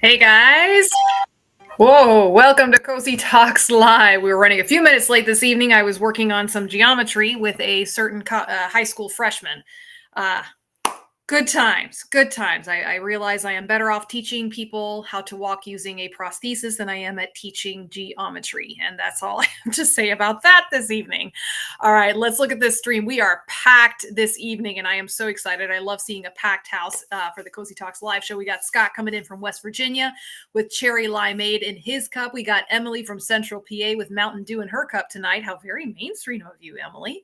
Hey guys. Whoa, welcome to Cozy Talks Live. We were running a few minutes late this evening. I was working on some geometry with a certain high school freshman. Uh, Good times, good times. I realize I am better off teaching people how to walk using a prosthesis than I am at teaching geometry. And that's all I have to say about that this evening. All right, let's look at this stream. We are packed this evening, and I am so excited. I love seeing a packed house for the Cozy Talks live show. We got Scott coming in from West Virginia with cherry limeade in his cup. We got Emily from Central PA with Mountain Dew in her cup tonight. How very mainstream of you, Emily.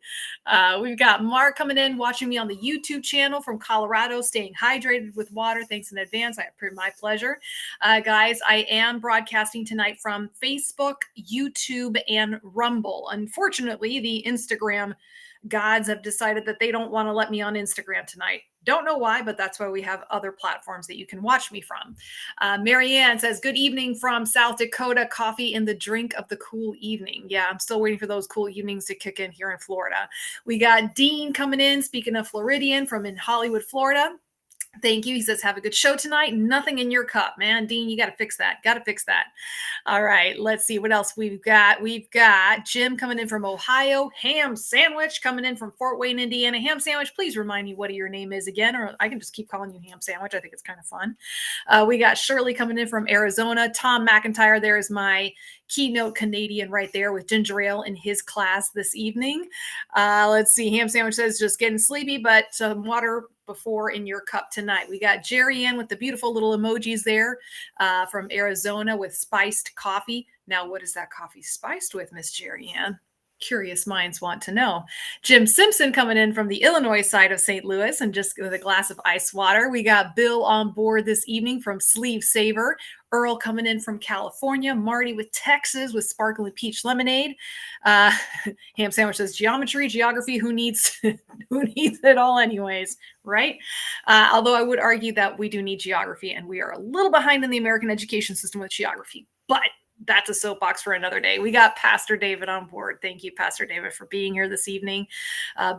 We've got Mark coming in, watching me on the YouTube channel from Colorado, staying hydrated with water. Thanks in advance. My pleasure. Guys, I am broadcasting tonight from Facebook, YouTube, and Rumble. Unfortunately, the Instagram gods have decided that they don't want to let me on Instagram tonight. Don't know why, but that's why we have other platforms that you can watch me from. Marianne says, good evening from South Dakota. Coffee in the drink of the cool evening. Yeah, I'm still waiting for those cool evenings to kick in here in Florida. We got Dean coming in, speaking of Floridian, from in Hollywood, Florida. Thank you. He says, have a good show tonight. Nothing in your cup, man. Dean, you got to fix that. Got to fix that. All right. Let's see what else we've got. We've got Jim coming in from Ohio. Ham Sandwich coming in from Fort Wayne, Indiana. Ham Sandwich, please remind me what your name is again, or I can just keep calling you Ham Sandwich. I think it's kind of fun. We got Shirley coming in from Arizona. Tom McIntyre, there is my keynote Canadian right there with ginger ale in his class this evening. Let's see. Ham Sandwich says, just getting sleepy, but some water before in your cup tonight. We got Jerry Ann with the beautiful little emojis there from Arizona with spiced coffee. Now, what is that coffee spiced with, Miss Jerry Ann? Curious minds want to know. Jim Simpson coming in from the Illinois side of St. Louis and just with a glass of ice water. We got Bill on board this evening from Sleeve Saver. Earl coming in from California. Marty with Texas with sparkling peach lemonade. Ham Sandwich says geometry, geography. Who needs it all anyways, right? Although I would argue that we do need geography, and we are a little behind in the American education system with geography, but that's a soapbox for another day. We got Pastor David on board. Thank you, Pastor David, for being here this evening.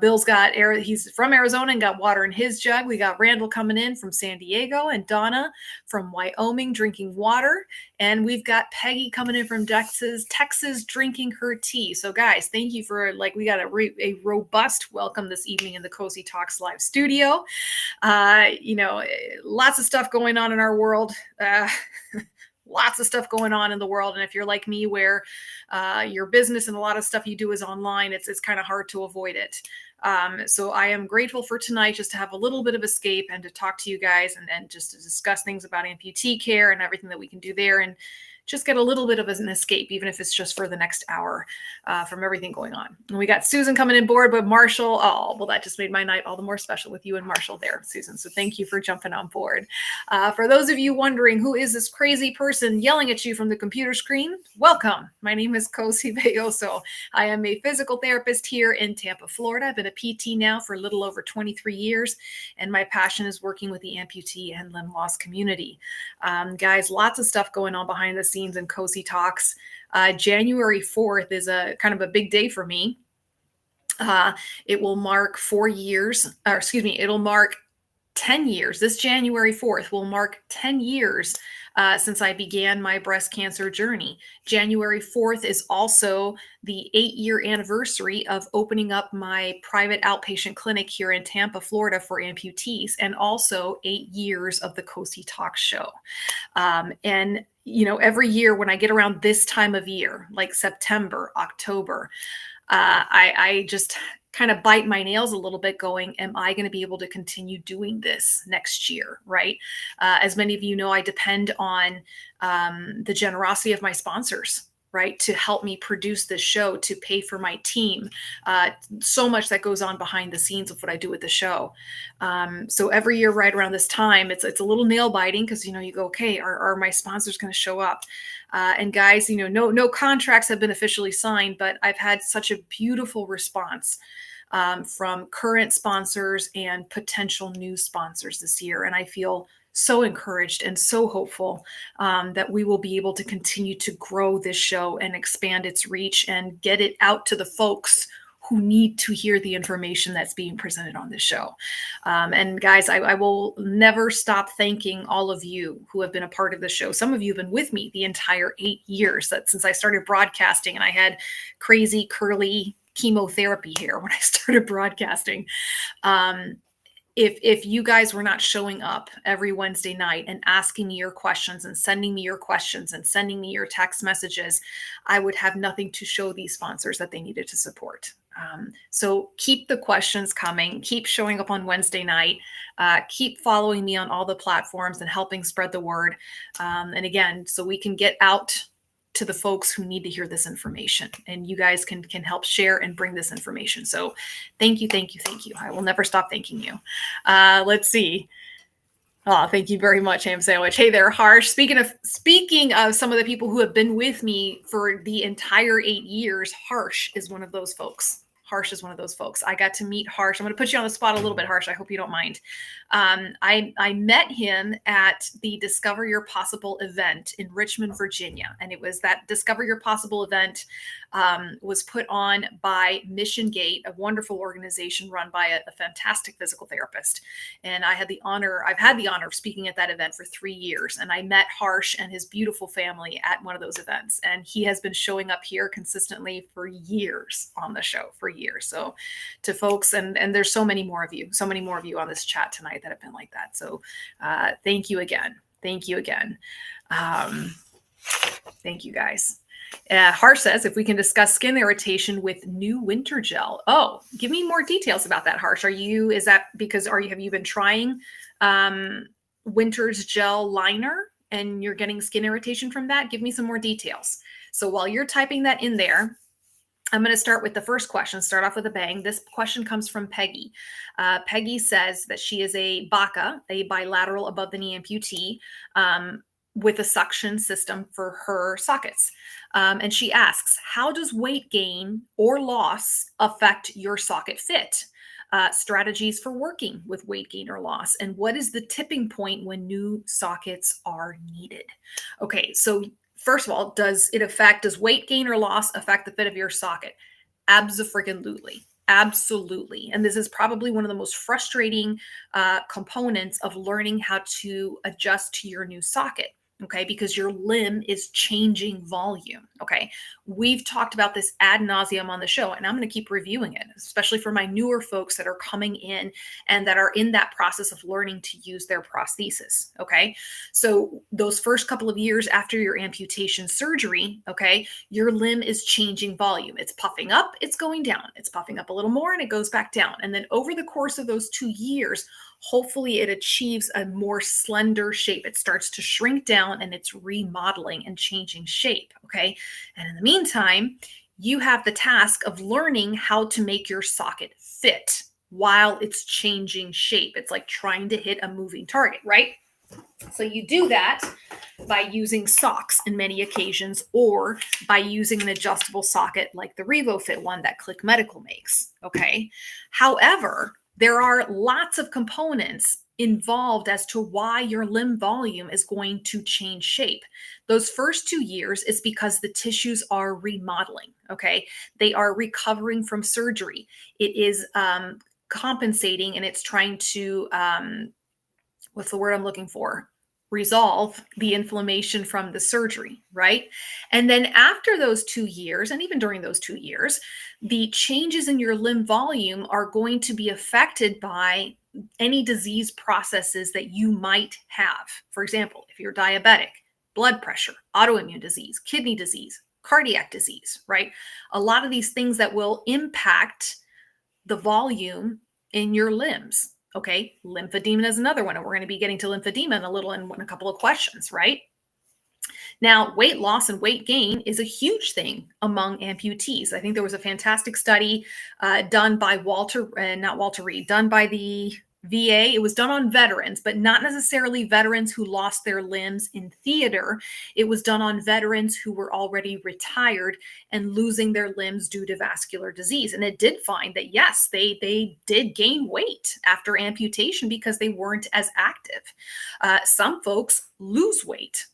Bill's got he's from Arizona and got water in his jug. We got Randall coming in from San Diego and Donna from Wyoming drinking water. And we've got Peggy coming in from Texas drinking her tea. So guys, thank you for we got a robust welcome this evening in the Cozy Talks live studio. Lots of stuff going on in our world. Lots of stuff going on in the world. And if you're like me, where your business and a lot of stuff you do is online, it's kind of hard to avoid it. So I am grateful for tonight just to have a little bit of escape and to talk to you guys and just to discuss things about amputee care and everything that we can do there and just get a little bit of an escape, even if it's just for the next hour from everything going on. And we got Susan coming in board, but Marshall, that just made my night all the more special with you and Marshall there, Susan. So thank you for jumping on board. For those of you wondering, who is this crazy person yelling at you from the computer screen? Welcome. My name is Cozy Belloso. I am a physical therapist here in Tampa, Florida. I've been a PT now for a little over 23 years, and my passion is working with the amputee and limb loss community. Guys, lots of stuff going on behind the scenes in Cozy Talks. January 4th is a kind of a big day for me. It will mark 4 years, it'll mark 10 years. This January 4th will mark 10 years since I began my breast cancer journey. January 4th is also the 8-year anniversary of opening up my private outpatient clinic here in Tampa, Florida for amputees, and also 8 years of the Cozy Talks show. And every year when I get around this time of year, like September, October, I just kind of bite my nails a little bit going, am I going to be able to continue doing this next year, right? As many of you know, I depend on the generosity of my sponsors, right, to help me produce this show, to pay for my team. So much that goes on behind the scenes of what I do with the show. So every year right around this time, it's a little nail biting because, you go, okay, are my sponsors going to show up? And guys, no contracts have been officially signed, but I've had such a beautiful response from current sponsors and potential new sponsors this year. And I feel so encouraged and so hopeful that we will be able to continue to grow this show and expand its reach and get it out to the folks who need to hear the information that's being presented on this show. And guys, I will never stop thanking all of you who have been a part of the show. Some of you have been with me the entire 8 years that since I started broadcasting, and I had crazy curly chemotherapy hair when I started broadcasting. If you guys were not showing up every Wednesday night and asking me your questions and sending me your questions and sending me your text messages, I would have nothing to show these sponsors that they needed to support. So keep the questions coming, keep showing up on Wednesday night, keep following me on all the platforms and helping spread the word. And again, so we can get out to the folks who need to hear this information, and you guys can help share and bring this information. So thank you. I will never stop thanking you. Let's see. Oh, thank you very much, Ham Sandwich. Hey there, Harsh. Speaking of some of the people who have been with me for the entire 8 years, Harsh is one of those folks. I got to meet Harsh. I'm going to put you on the spot a little bit, Harsh. I hope you don't mind. I met him at the Discover Your Possible event in Richmond, Virginia. And it was that Discover Your Possible event was put on by Mission Gate, a wonderful organization run by a fantastic physical therapist. And I've had the honor of speaking at that event for 3 years. And I met Harsh and his beautiful family at one of those events. And he has been showing up here consistently for years on the show, for years. So to folks, and there's so many more of you on this chat tonight that have been like that. So thank you again. Thank you guys. Harsh says, if we can discuss skin irritation with new winter gel. Oh, give me more details about that, Harsh. Have you been trying Winter's gel liner and you're getting skin irritation from that? Give me some more details. So while you're typing that in there, I'm going to start with the first question, start off with a bang. This question comes from Peggy. Peggy says that she is a BACA, a bilateral above the knee amputee, with a suction system for her sockets. And she asks, how does weight gain or loss affect your socket fit? Strategies for working with weight gain or loss, and what is the tipping point when new sockets are needed? Okay, so first of all, does weight gain or loss affect the fit of your socket? Abso-freaking-lutely. Absolutely. And this is probably one of the most frustrating components of learning how to adjust to your new socket. Okay, because your limb is changing volume. Okay, we've talked about this ad nauseum on the show, and I'm going to keep reviewing it, especially for my newer folks that are coming in and that are in that process of learning to use their prosthesis. Okay, so those first couple of years after your amputation surgery, okay, your limb is changing volume. It's puffing up, it's going down. It's puffing up a little more, and it goes back down. And then over the course of those 2 years, hopefully it achieves a more slender shape. It starts to shrink down and it's remodeling and changing shape. Okay. And in the meantime, you have the task of learning how to make your socket fit while it's changing shape. It's like trying to hit a moving target, right? So you do that by using socks in many occasions, or by using an adjustable socket like the RevoFit one that Click Medical makes. Okay. However, there are lots of components involved as to why your limb volume is going to change shape. Those first 2 years is because the tissues are remodeling, okay? They are recovering from surgery. It is compensating, and it's trying to, what's the word I'm looking for? Resolve the inflammation from the surgery, right? And then after those 2 years, and even during those 2 years, the changes in your limb volume are going to be affected by any disease processes that you might have. For example, if you're diabetic, blood pressure, autoimmune disease, kidney disease, cardiac disease, right? A lot of these things that will impact the volume in your limbs. Okay, lymphedema is another one, and we're going to be getting to lymphedema in a couple of questions, right? Now, weight loss and weight gain is a huge thing among amputees. I think there was a fantastic study done by done by the VA, it was done on veterans, but not necessarily veterans who lost their limbs in theater. It was done on veterans who were already retired and losing their limbs due to vascular disease. And it did find that, yes, they did gain weight after amputation because they weren't as active. Some folks lose weight,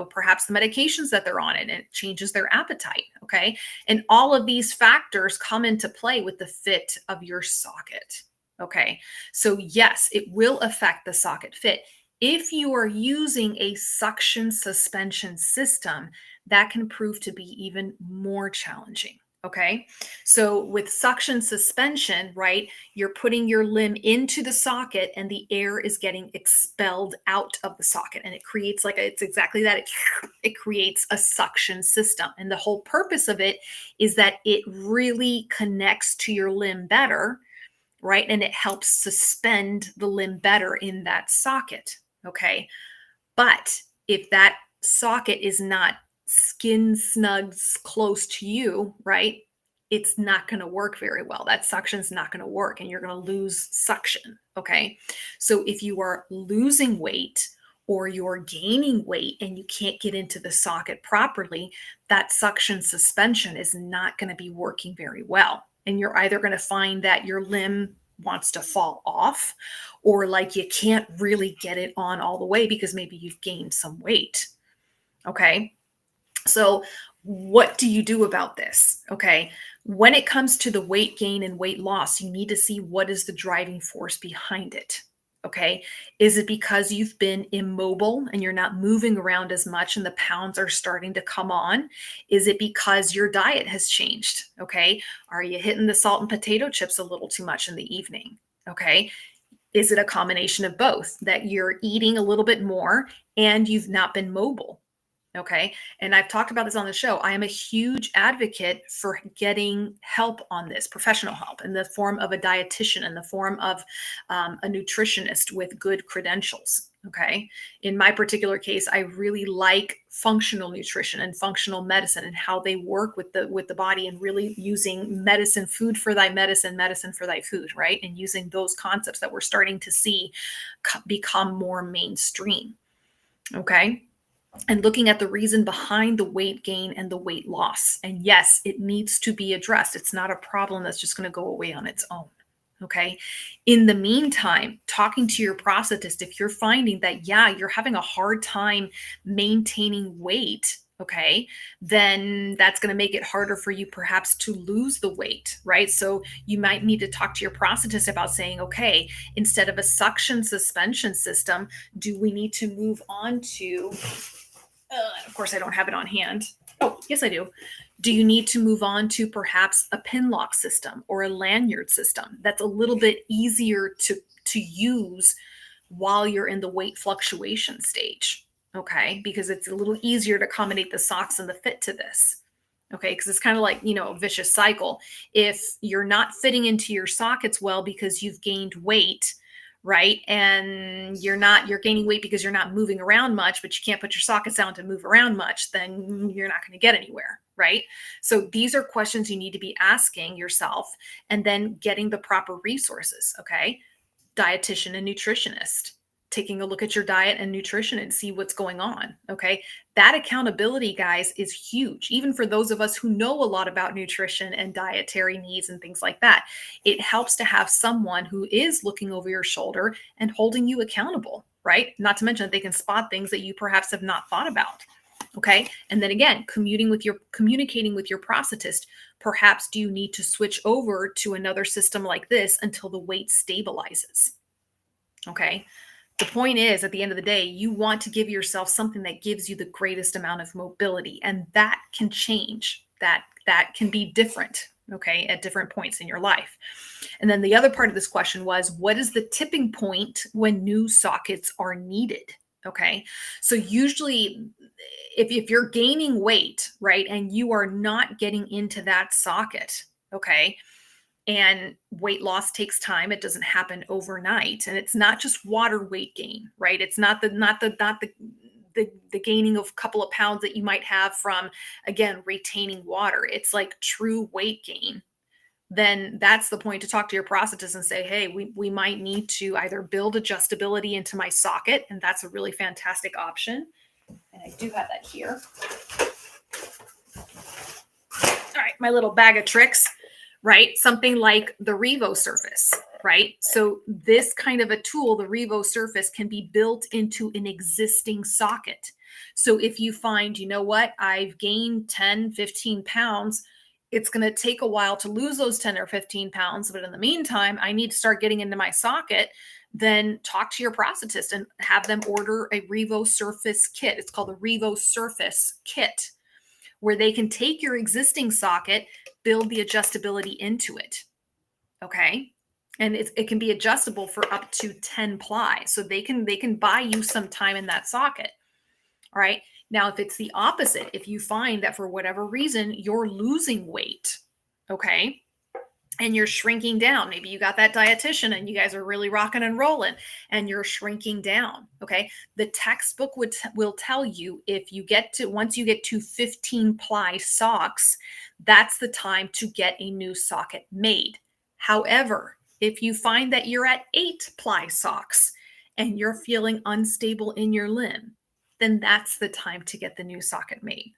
perhaps the medications that they're on, and it changes their appetite. Okay. And all of these factors come into play with the fit of your socket. Okay. So, yes, it will affect the socket fit. If you are using a suction suspension system, that can prove to be even more challenging. Okay. So, with suction suspension, right, you're putting your limb into the socket and the air is getting expelled out of the socket. And it creates it's exactly that. It creates a suction system. And the whole purpose of it is that it really connects to your limb better, right? And it helps suspend the limb better in that socket. Okay. But if that socket is not skin snugs close to you, right, it's not going to work very well. That suction's not going to work and you're going to lose suction. Okay. So if you are losing weight or you're gaining weight and you can't get into the socket properly, that suction suspension is not going to be working very well. And you're either going to find that your limb wants to fall off, or like you can't really get it on all the way because maybe you've gained some weight. Okay. So, what do you do about this? Okay. When it comes to the weight gain and weight loss, you need to see what is the driving force behind it. Okay. Is it because you've been immobile and you're not moving around as much and the pounds are starting to come on? Is it because your diet has changed? Okay. Are you hitting the salt and potato chips a little too much in the evening? Okay. Is it a combination of both, that you're eating a little bit more and you've not been mobile? Okay. And I've talked about this on the show. I am a huge advocate for getting help on this, professional help in the form of a dietitian, in the form of a nutritionist with good credentials. Okay. In my particular case, I really like functional nutrition and functional medicine and how they work with the body, and really using medicine, food for thy medicine, medicine for thy food, right? And using those concepts that we're starting to see become more mainstream. Okay. And looking at the reason behind the weight gain and the weight loss. And yes, it needs to be addressed. It's not a problem that's just going to go away on its own. Okay. In the meantime, talking to your prosthetist, if you're finding that, yeah, you're having a hard time maintaining weight, okay, then that's going to make it harder for you perhaps to lose the weight, right? So you might need to talk to your prosthetist about saying, okay, instead of a suction suspension system, do we need to move on to of course, I don't have it on hand. Oh, yes, I do. Do you need to move on to perhaps a pin lock system or a lanyard system that's a little bit easier to use while you're in the weight fluctuation stage? Okay, because it's a little easier to accommodate the socks and the fit to this. Okay, because it's kind of like, a vicious cycle. If you're not fitting into your sockets well because you've gained weight, right? And you're gaining weight because you're not moving around much, but you can't put your sockets down to move around much, then you're not going to get anywhere, right? So these are questions you need to be asking yourself, and then getting the proper resources. Okay. Dietitian and nutritionist, taking a look at your diet and nutrition and see what's going on. Okay. That accountability, guys, is huge. Even for those of us who know a lot about nutrition and dietary needs and things like that, it helps to have someone who is looking over your shoulder and holding you accountable, right? Not to mention that they can spot things that you perhaps have not thought about. Okay. And then again, communicating with your prosthetist, perhaps do you need to switch over to another system like this until the weight stabilizes? Okay. The point is, at the end of the day, you want to give yourself something that gives you the greatest amount of mobility, and that can change. That can be different, okay, at different points in your life. And then the other part of this question was, what is the tipping point when new sockets are needed? Okay. So usually if you're gaining weight, right, and you are not getting into that socket, okay, and weight loss takes time. It doesn't happen overnight. And it's not just water weight gain, right? It's not the gaining of a couple of pounds that you might have from, again, retaining water. It's like true weight gain then that's the point to talk to your prosthetist and say, hey, we might need to either build adjustability into my socket, and that's a really fantastic option. And I do have that here. All right, my little bag of tricks, right? Something like the Revo Surface, right? So this kind of a tool, the Revo Surface, can be built into an existing socket. So if you find, you know what, I've gained 10, 15 pounds, it's going to take a while to lose those 10 or 15 pounds. But in the meantime, I need to start getting into my socket. Then talk to your prosthetist and have them order a Revo Surface kit. It's called the Revo Surface kit, where they can take your existing socket, build the adjustability into it. Okay. And it can be adjustable for up to 10 ply. So they can buy you some time in that socket. All right. Now, if it's the opposite, if you find that for whatever reason you're losing weight, okay, and you're shrinking down, maybe you got that dietitian and you guys are really rocking and rolling and you're shrinking down, okay, the textbook will tell you if you get to, once you get to 15 ply socks, that's the time to get a new socket made. However, if you find that you're at 8 ply socks and you're feeling unstable in your limb, then that's the time to get the new socket made.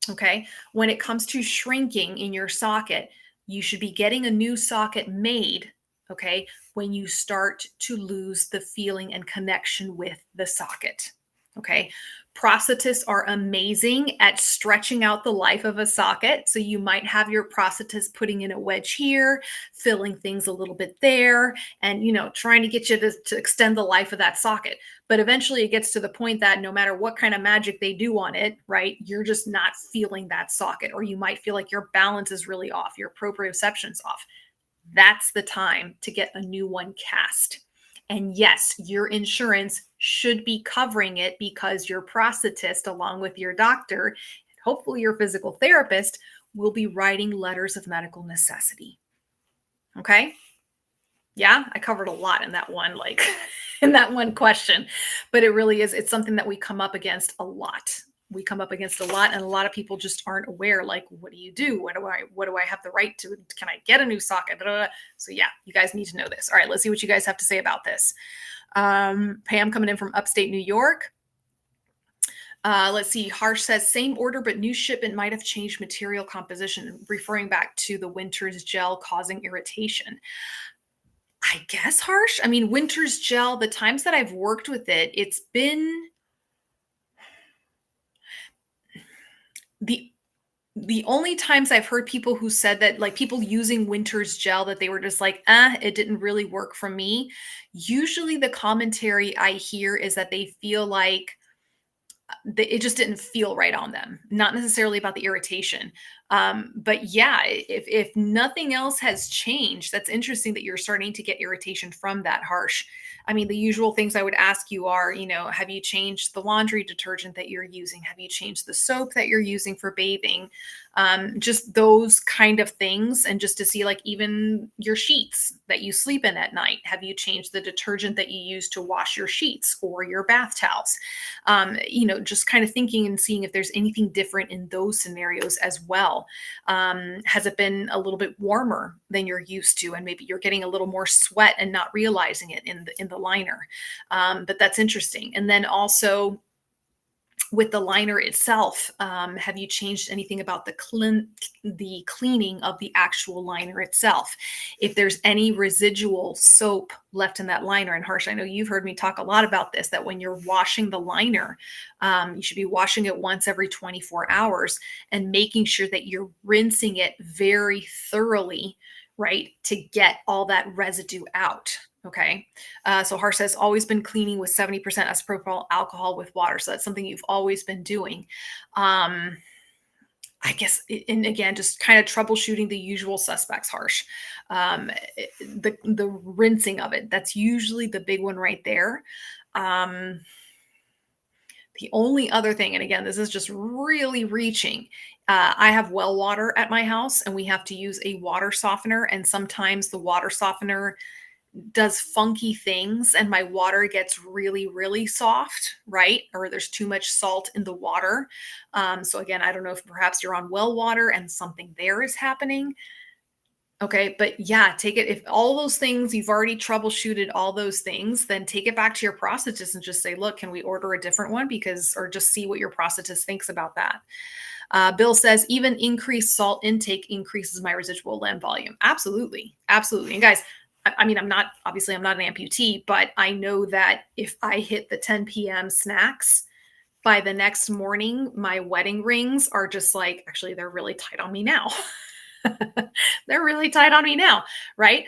Okay. When it comes to shrinking in your socket, you should be getting a new socket made. Okay. When you start to lose the feeling and connection with the socket. Okay. Prosthetists are amazing at stretching out the life of a socket. So you might have your prosthetist putting in a wedge here, filling things a little bit there, and, trying to get you to extend the life of that socket. But eventually it gets to the point that no matter what kind of magic they do on it, right, you're just not feeling that socket, or you might feel like your balance is really off, your proprioception's off. That's the time to get a new one cast. And yes, your insurance should be covering it because your prosthetist, along with your doctor, and hopefully your physical therapist, will be writing letters of medical necessity. Okay? Yeah, I covered a lot in that one, in that one question, but it really is, it's something that we come up against a lot. We come up against a lot, and a lot of people just aren't aware. Like, what do you do? What do I have the right to? Can I get a new socket? So yeah, you guys need to know this. All right, let's see what you guys have to say about this. Pam coming in from upstate New York. Let's see. Harsh says same order, but new shipment might have changed material composition, referring back to the Winter's gel causing irritation. I guess, Harsh. I mean, Winter's gel, the times that I've worked with it, it's been the only times I've heard people who said that, like people using Winter's gel, that they were just like, it didn't really work for me. Usually the commentary I hear is that they feel like it just didn't feel right on them, not necessarily about the irritation. But yeah, if nothing else has changed, that's interesting that you're starting to get irritation from that, Harsh. I mean, the usual things I would ask you are, have you changed the laundry detergent that you're using? Have you changed the soap that you're using for bathing? Just those kind of things. And just to see, like, even your sheets that you sleep in at night, have you changed the detergent that you use to wash your sheets or your bath towels? Just kind of thinking and seeing if there's anything different in those scenarios as well. Has it been a little bit warmer than you're used to, and maybe you're getting a little more sweat and not realizing it in the liner? But that's interesting. And then also with the liner itself, have you changed anything about the cleaning of the actual liner itself? If there's any residual soap left in that liner, and Harsh, I know you've heard me talk a lot about this, that when you're washing the liner, you should be washing it once every 24 hours and making sure that you're rinsing it very thoroughly, right, to get all that residue out. Okay. So Harsh says always been cleaning with 70% isopropyl alcohol with water. So that's something you've always been doing. I guess, and again, just kind of troubleshooting the usual suspects, Harsh. The rinsing of it, that's usually the big one right there. The only other thing, and again, this is just really reaching. I have well water at my house, and we have to use a water softener. And sometimes the water softener does funky things and my water gets really, really soft, right? Or there's too much salt in the water. So again, I don't know if perhaps you're on well water and something there is happening. Okay. But yeah, take it. If all those things you've already troubleshooted all those things, then take it back to your prosthetist and just say, look, can we order a different one? Because, or just see what your prosthetist thinks about that. Bill says, even increased salt intake increases my residual limb volume. Absolutely. Absolutely. And guys, I mean, I'm not, obviously, I'm not an amputee, but I know that if I hit the 10 p.m. snacks, by the next morning, my wedding rings are just like, actually, they're really tight on me now. They're really tight on me now, right?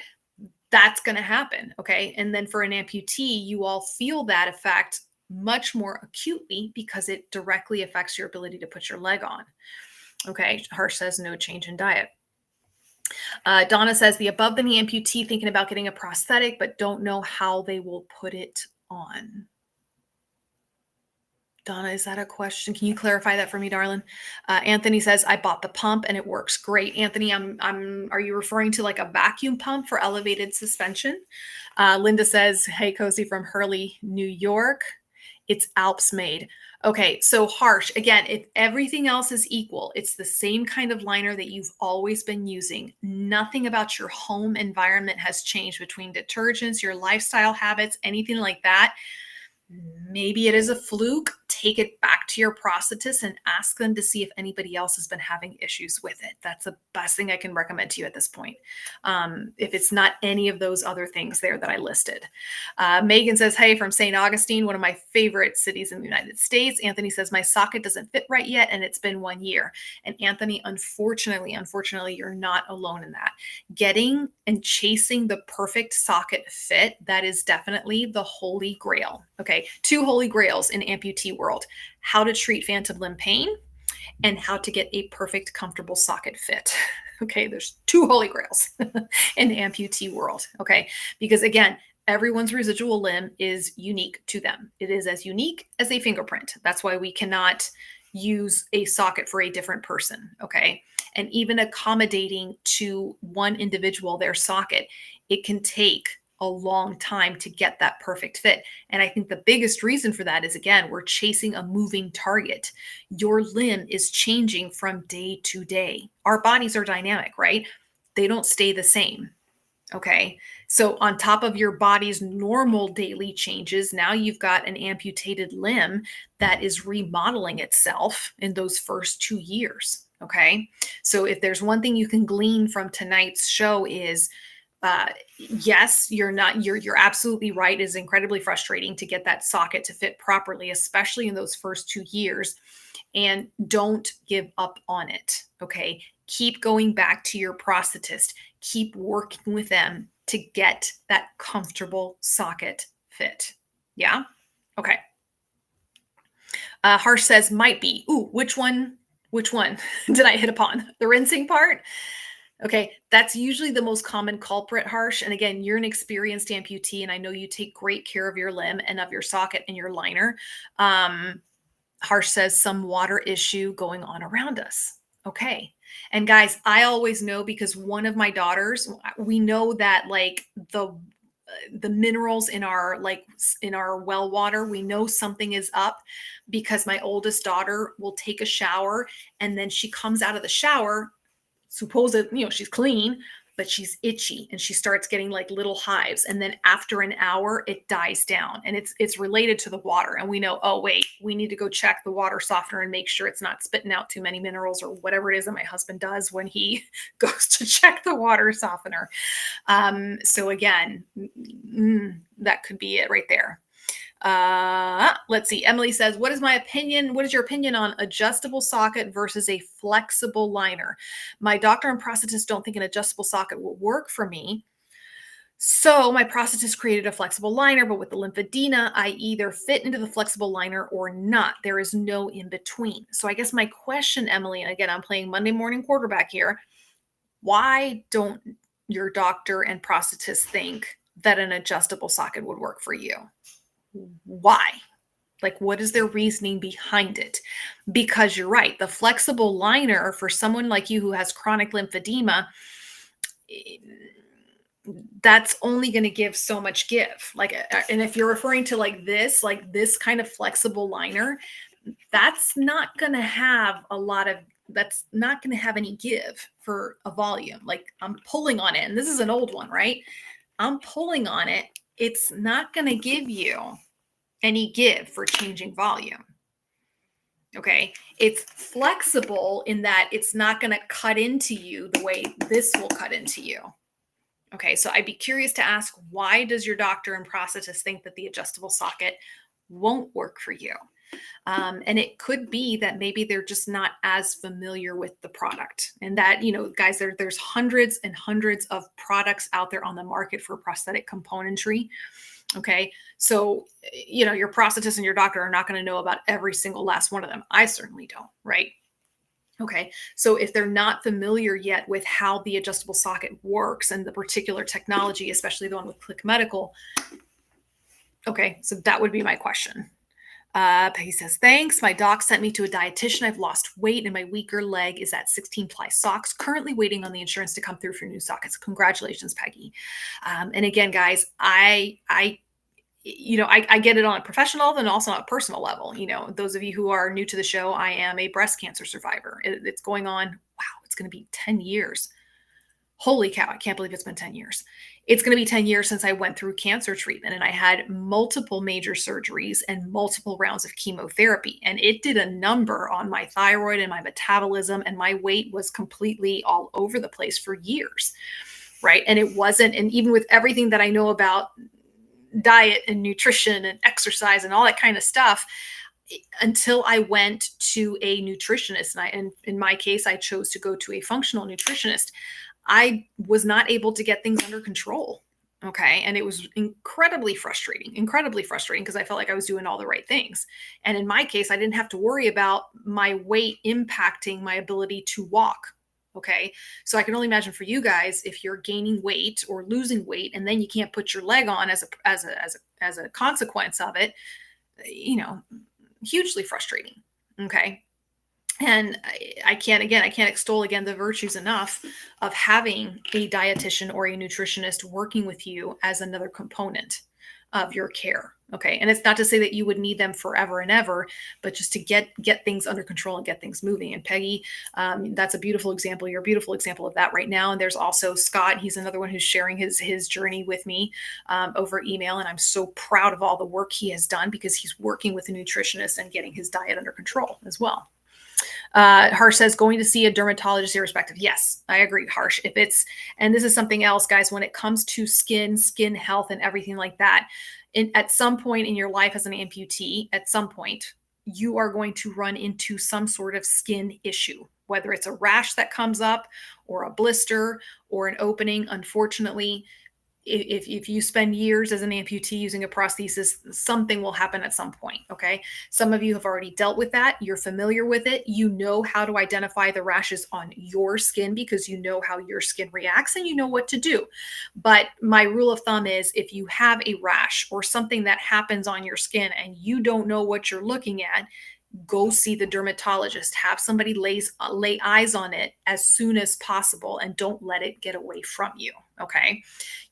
That's going to happen. Okay. And then for an amputee, you all feel that effect much more acutely because it directly affects your ability to put your leg on. Okay. Harsh says no change in diet. Donna says the above the knee amputee thinking about getting a prosthetic, but don't know how they will put it on. Donna, is that a question? Can you clarify that for me, darling? Anthony says, I bought the pump and it works great. Anthony, are you referring to like a vacuum pump for elevated suspension? Linda says, hey, Cozy from Hurley, New York. It's Alps made. Okay, so Harsh, again, if everything else is equal, it's the same kind of liner that you've always been using. Nothing about your home environment has changed between detergents, your lifestyle habits, anything like that. Maybe it is a fluke. Take it back to your prosthetist and ask them to see if anybody else has been having issues with it. That's the best thing I can recommend to you at this point. If it's not any of those other things there that I listed. Megan says, hey, from St. Augustine, one of my favorite cities in the United States. Anthony says, my socket doesn't fit right yet, and it's been 1 year. And Anthony, unfortunately, you're not alone in that. Getting and chasing the perfect socket fit, that is definitely the holy grail. Okay, 2 holy grails in amputee world: how to treat phantom limb pain and how to get a perfect, comfortable socket fit. Okay, there's 2 holy grails in the amputee world. Okay, because again, everyone's residual limb is unique to them. It is as unique as a fingerprint. That's why we cannot use a socket for a different person. Okay, and even accommodating to one individual their socket, it can take a long time to get that perfect fit. And I think the biggest reason for that is, again, we're chasing a moving target. Your limb is changing from day to day. Our bodies are dynamic, right? They don't stay the same. Okay. So, on top of your body's normal daily changes, now you've got an amputated limb that is remodeling itself in those first 2 years. Okay. So, if there's one thing you can glean from tonight's show is, yes, you're absolutely right. It is incredibly frustrating to get that socket to fit properly, especially in those first 2 years. And don't give up on it. Okay. Keep going back to your prosthetist. Keep working with them to get that comfortable socket fit. Yeah. Okay. Harsh says might be. Ooh, which one? Which one did I hit upon? The rinsing part? Okay, that's usually the most common culprit, Harsh. And again, you're an experienced amputee, and I know you take great care of your limb and of your socket and your liner. Harsh says some water issue going on around us. Okay. And guys, I always know because one of my daughters, we know that like the minerals in our well water, we know something is up because my oldest daughter will take a shower and then she comes out of the shower, supposedly, she's clean, but she's itchy and she starts getting like little hives. And then after an hour, it dies down, and it's related to the water. And we know, oh, wait, we need to go check the water softener and make sure it's not spitting out too many minerals or whatever it is that my husband does when he goes to check the water softener. So again, that could be it right there. Let's see. Emily says, what is my opinion? What is your opinion on adjustable socket versus a flexible liner? My doctor and prosthetist don't think an adjustable socket will work for me. So my prosthetist created a flexible liner, but with the lymphedema, I either fit into the flexible liner or not. There is no in between. So I guess my question, Emily, and again, I'm playing Monday morning quarterback here. Why don't your doctor and prosthetist think that an adjustable socket would work for you? Why? Like, what is their reasoning behind it? Because you're right. The flexible liner for someone like you who has chronic lymphedema, that's only going to give so much give. Like, and if you're referring to like this kind of flexible liner, that's not going to have a lot of that's not going to have any give for a volume. Like I'm pulling on it, and this is an old one, right? I'm pulling on it. It's not going to give you any give for changing volume. Okay. It's flexible in that it's not going to cut into you the way this will cut into you. Okay. So I'd be curious to ask, why does your doctor and prosthetist think that the adjustable socket won't work for you? And it could be that maybe they're just not as familiar with the product, and that, guys, there's hundreds and hundreds of products out there on the market for prosthetic componentry. Okay. So, your prosthetist and your doctor are not going to know about every single last one of them. I certainly don't. Right. Okay. So if they're not familiar yet with how the adjustable socket works and the particular technology, especially the one with Click Medical. Okay. So that would be my question. Peggy says, thanks. My doc sent me to a dietitian. I've lost weight and my weaker leg is at 16 ply socks. Currently waiting on the insurance to come through for new sockets. Congratulations, Peggy. And again, guys, I get it on a professional and also on a personal level. Those of you who are new to the show, I am a breast cancer survivor. It's going on. Wow. It's going to be 10 years. Holy cow. I can't believe it's been 10 years. It's going to be 10 years since I went through cancer treatment, and I had multiple major surgeries and multiple rounds of chemotherapy. And it did a number on my thyroid and my metabolism, and my weight was completely all over the place for years. Right. And it wasn't, and even with everything that I know about diet and nutrition and exercise and all that kind of stuff, until I went to a nutritionist, and in my case, I chose to go to a functional nutritionist, I was not able to get things under control. Okay. And it was incredibly frustrating because I felt like I was doing all the right things. And in my case, I didn't have to worry about my weight impacting my ability to walk. Okay. So I can only imagine for you guys, if you're gaining weight or losing weight, and then you can't put your leg on as a consequence of it, hugely frustrating. Okay. And I can't extol again the virtues enough of having a dietitian or a nutritionist working with you as another component of your care. Okay. And it's not to say that you would need them forever and ever, but just to get things under control and get things moving. And Peggy, that's a beautiful example. You're a beautiful example of that right now. And there's also Scott. He's another one who's sharing his journey with me over email. And I'm so proud of all the work he has done because he's working with a nutritionist and getting his diet under control as well. Harsh says, going to see a dermatologist irrespective. Yes, I agree, Harsh. And this is something else, guys, when it comes to skin health and everything like that, at some point in your life as an amputee, at some point, you are going to run into some sort of skin issue, whether it's a rash that comes up or a blister or an opening. Unfortunately, if you spend years as an amputee using a prosthesis, something will happen at some point. Okay. Some of you have already dealt with that. You're familiar with it. You know how to identify the rashes on your skin because you know how your skin reacts and you know what to do. But my rule of thumb is, if you have a rash or something that happens on your skin and you don't know what you're looking at, go see the dermatologist. Have somebody lay eyes on it as soon as possible, and don't let it get away from you. Okay.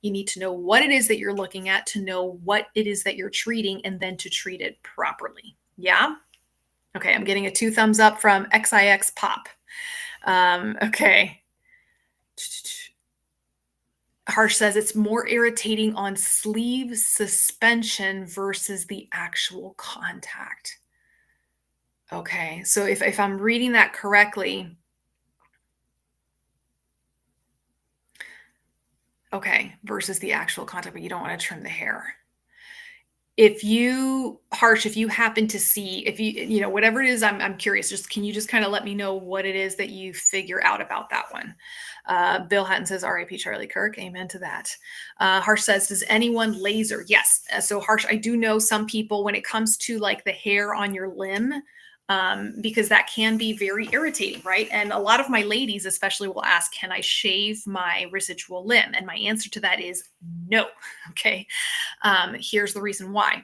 You need to know what it is that you're looking at, to know what it is that you're treating, and then to treat it properly. Yeah. Okay. I'm getting a 2 thumbs up from XIX Pop. Okay. Harsh says it's more irritating on sleeve suspension versus the actual contact. Okay, so if I'm reading that correctly, okay, versus the actual contact, but you don't want to trim the hair. Harsh, if you happen to see, whatever it is, I'm curious, can you just kind of let me know what it is that you figure out about that one? Bill Hatton says, RIP Charlie Kirk. Amen to that. Harsh says, does anyone laser? Yes. So Harsh, I do know some people, when it comes to like the hair on your limb, because that can be very irritating, right? And a lot of my ladies especially will ask, can I shave my residual limb? And my answer to that is no. Okay. Here's the reason why.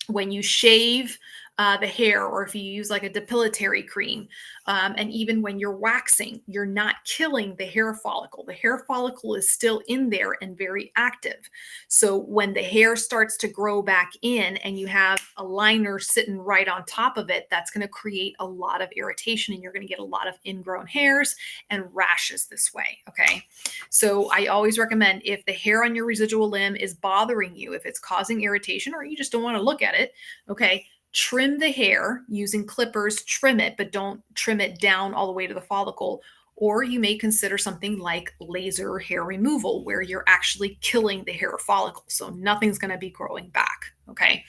When you shave the hair, or if you use like a depilatory cream. And even when you're waxing, you're not killing the hair follicle. The hair follicle is still in there and very active. So when the hair starts to grow back in and you have a liner sitting right on top of it, that's going to create a lot of irritation and you're going to get a lot of ingrown hairs and rashes this way. Okay. So I always recommend, if the hair on your residual limb is bothering you, if it's causing irritation or you just don't want to look at it, okay, trim the hair using clippers, trim it, but don't trim it down all the way to the follicle. Or you may consider something like laser hair removal, where you're actually killing the hair follicle. So nothing's going to be growing back. Okay.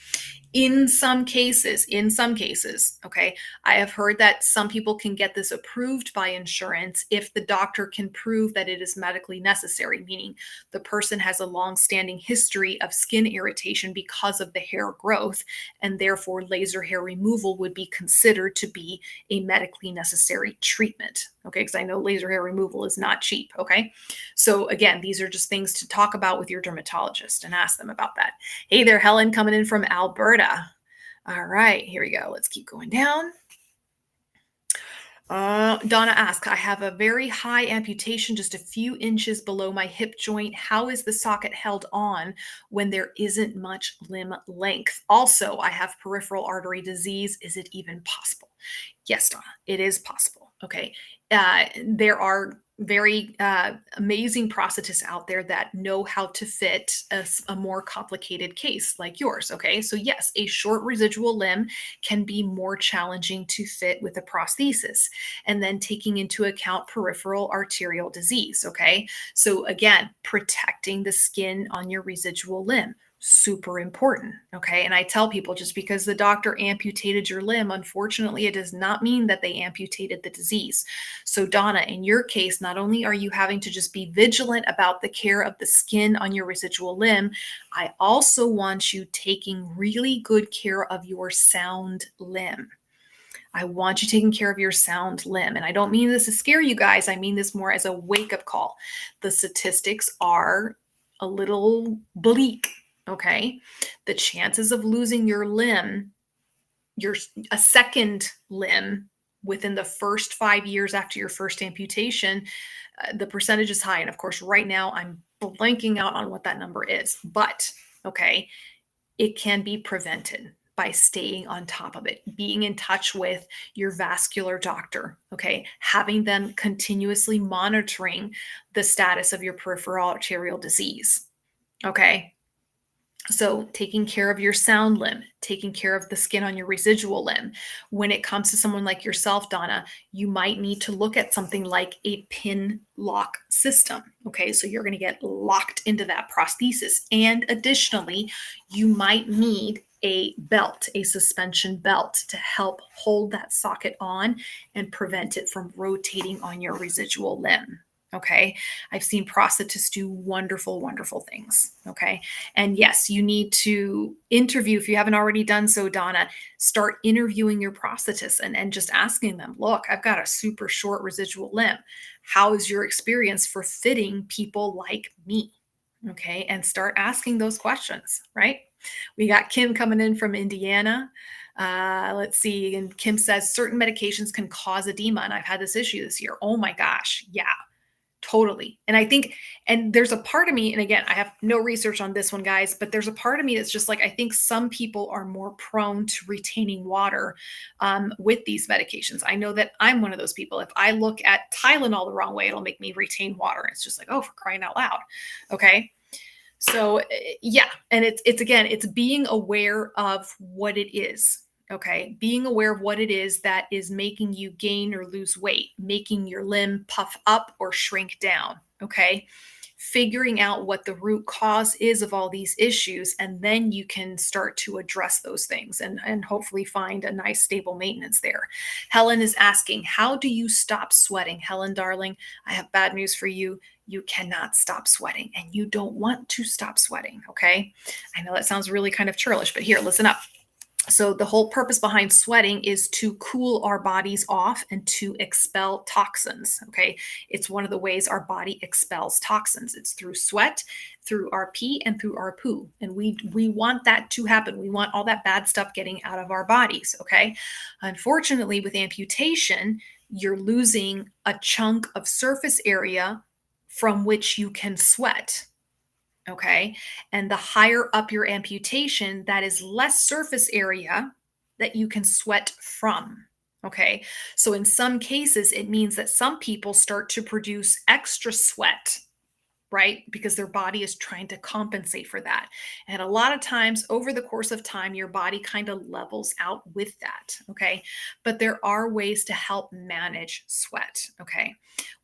In some cases, okay, I have heard that some people can get this approved by insurance if the doctor can prove that it is medically necessary, meaning the person has a long-standing history of skin irritation because of the hair growth, and therefore laser hair removal would be considered to be a medically necessary treatment. Okay, because I know laser hair removal is not cheap. Okay, so again, these are just things to talk about with your dermatologist and ask them about that. Hey there, Helen, coming in from Alberta. All right, here we go. Let's keep going down. Donna asks, I have a very high amputation just a few inches below my hip joint. How is the socket held on when there isn't much limb length? Also, I have peripheral artery disease. Is it even possible? Yes, Donna, it is possible. Okay. There are very amazing prosthetists out there that know how to fit a more complicated case like yours. Okay. So yes, a short residual limb can be more challenging to fit with a prosthesis, and then taking into account peripheral arterial disease. Okay. So again, protecting the skin on your residual limb, super important. Okay. And I tell people, just because the doctor amputated your limb, unfortunately, it does not mean that they amputated the disease. So Donna, in your case, not only are you having to just be vigilant about the care of the skin on your residual limb, I also want you taking really good care of your sound limb. I want you taking care of your sound limb. And I don't mean this to scare you guys. I mean this more as a wake-up call. The statistics are a little bleak. Okay. The chances of losing your limb, a second limb within the first 5 years after your first amputation, the percentage is high. And of course, right now I'm blanking out on what that number is, but okay, it can be prevented by staying on top of it, being in touch with your vascular doctor, okay, having them continuously monitoring the status of your peripheral arterial disease, okay. So taking care of your sound limb, taking care of the skin on your residual limb. When it comes to someone like yourself, Donna, you might need to look at something like a pin lock system. Okay, so you're going to get locked into that prosthesis. And additionally, you might need a belt, a suspension belt, to help hold that socket on and prevent it from rotating on your residual limb. Okay. I've seen prosthetists do wonderful, wonderful things. Okay. And yes, you need to interview, if you haven't already done so, Donna, start interviewing your prosthetists and just asking them, look, I've got a super short residual limb. How is your experience for fitting people like me? Okay. And start asking those questions, right? We got Kim coming in from Indiana. Let's see. And Kim says certain medications can cause edema. And I've had this issue this year. Oh my gosh. Yeah. Totally. And I think, and there's a part of me, and again, I have no research on this one, guys, but there's a part of me that's just like, I think some people are more prone to retaining water with these medications. I know that I'm one of those people. If I look at Tylenol the wrong way, it'll make me retain water. It's just like, oh, for crying out loud. Okay. So yeah. And it's again, it's being aware of what it is. Okay. Being aware of what it is that is making you gain or lose weight, making your limb puff up or shrink down. Okay. Figuring out what the root cause is of all these issues. And then you can start to address those things and hopefully find a nice stable maintenance there. Helen is asking, how do you stop sweating? Helen, darling, I have bad news for you. You cannot stop sweating and you don't want to stop sweating. Okay. I know that sounds really kind of churlish, but here, listen up. So the whole purpose behind sweating is to cool our bodies off and to expel toxins. Okay. It's one of the ways our body expels toxins. It's through sweat, through our pee, and through our poo. And we want that to happen. We want all that bad stuff getting out of our bodies. Okay. Unfortunately, with amputation, you're losing a chunk of surface area from which you can sweat. Okay. And the higher up your amputation, that is less surface area that you can sweat from. Okay. So in some cases, it means that some people start to produce extra sweat, right? Because their body is trying to compensate for that. And a lot of times over the course of time, your body kind of levels out with that. Okay. But there are ways to help manage sweat. Okay.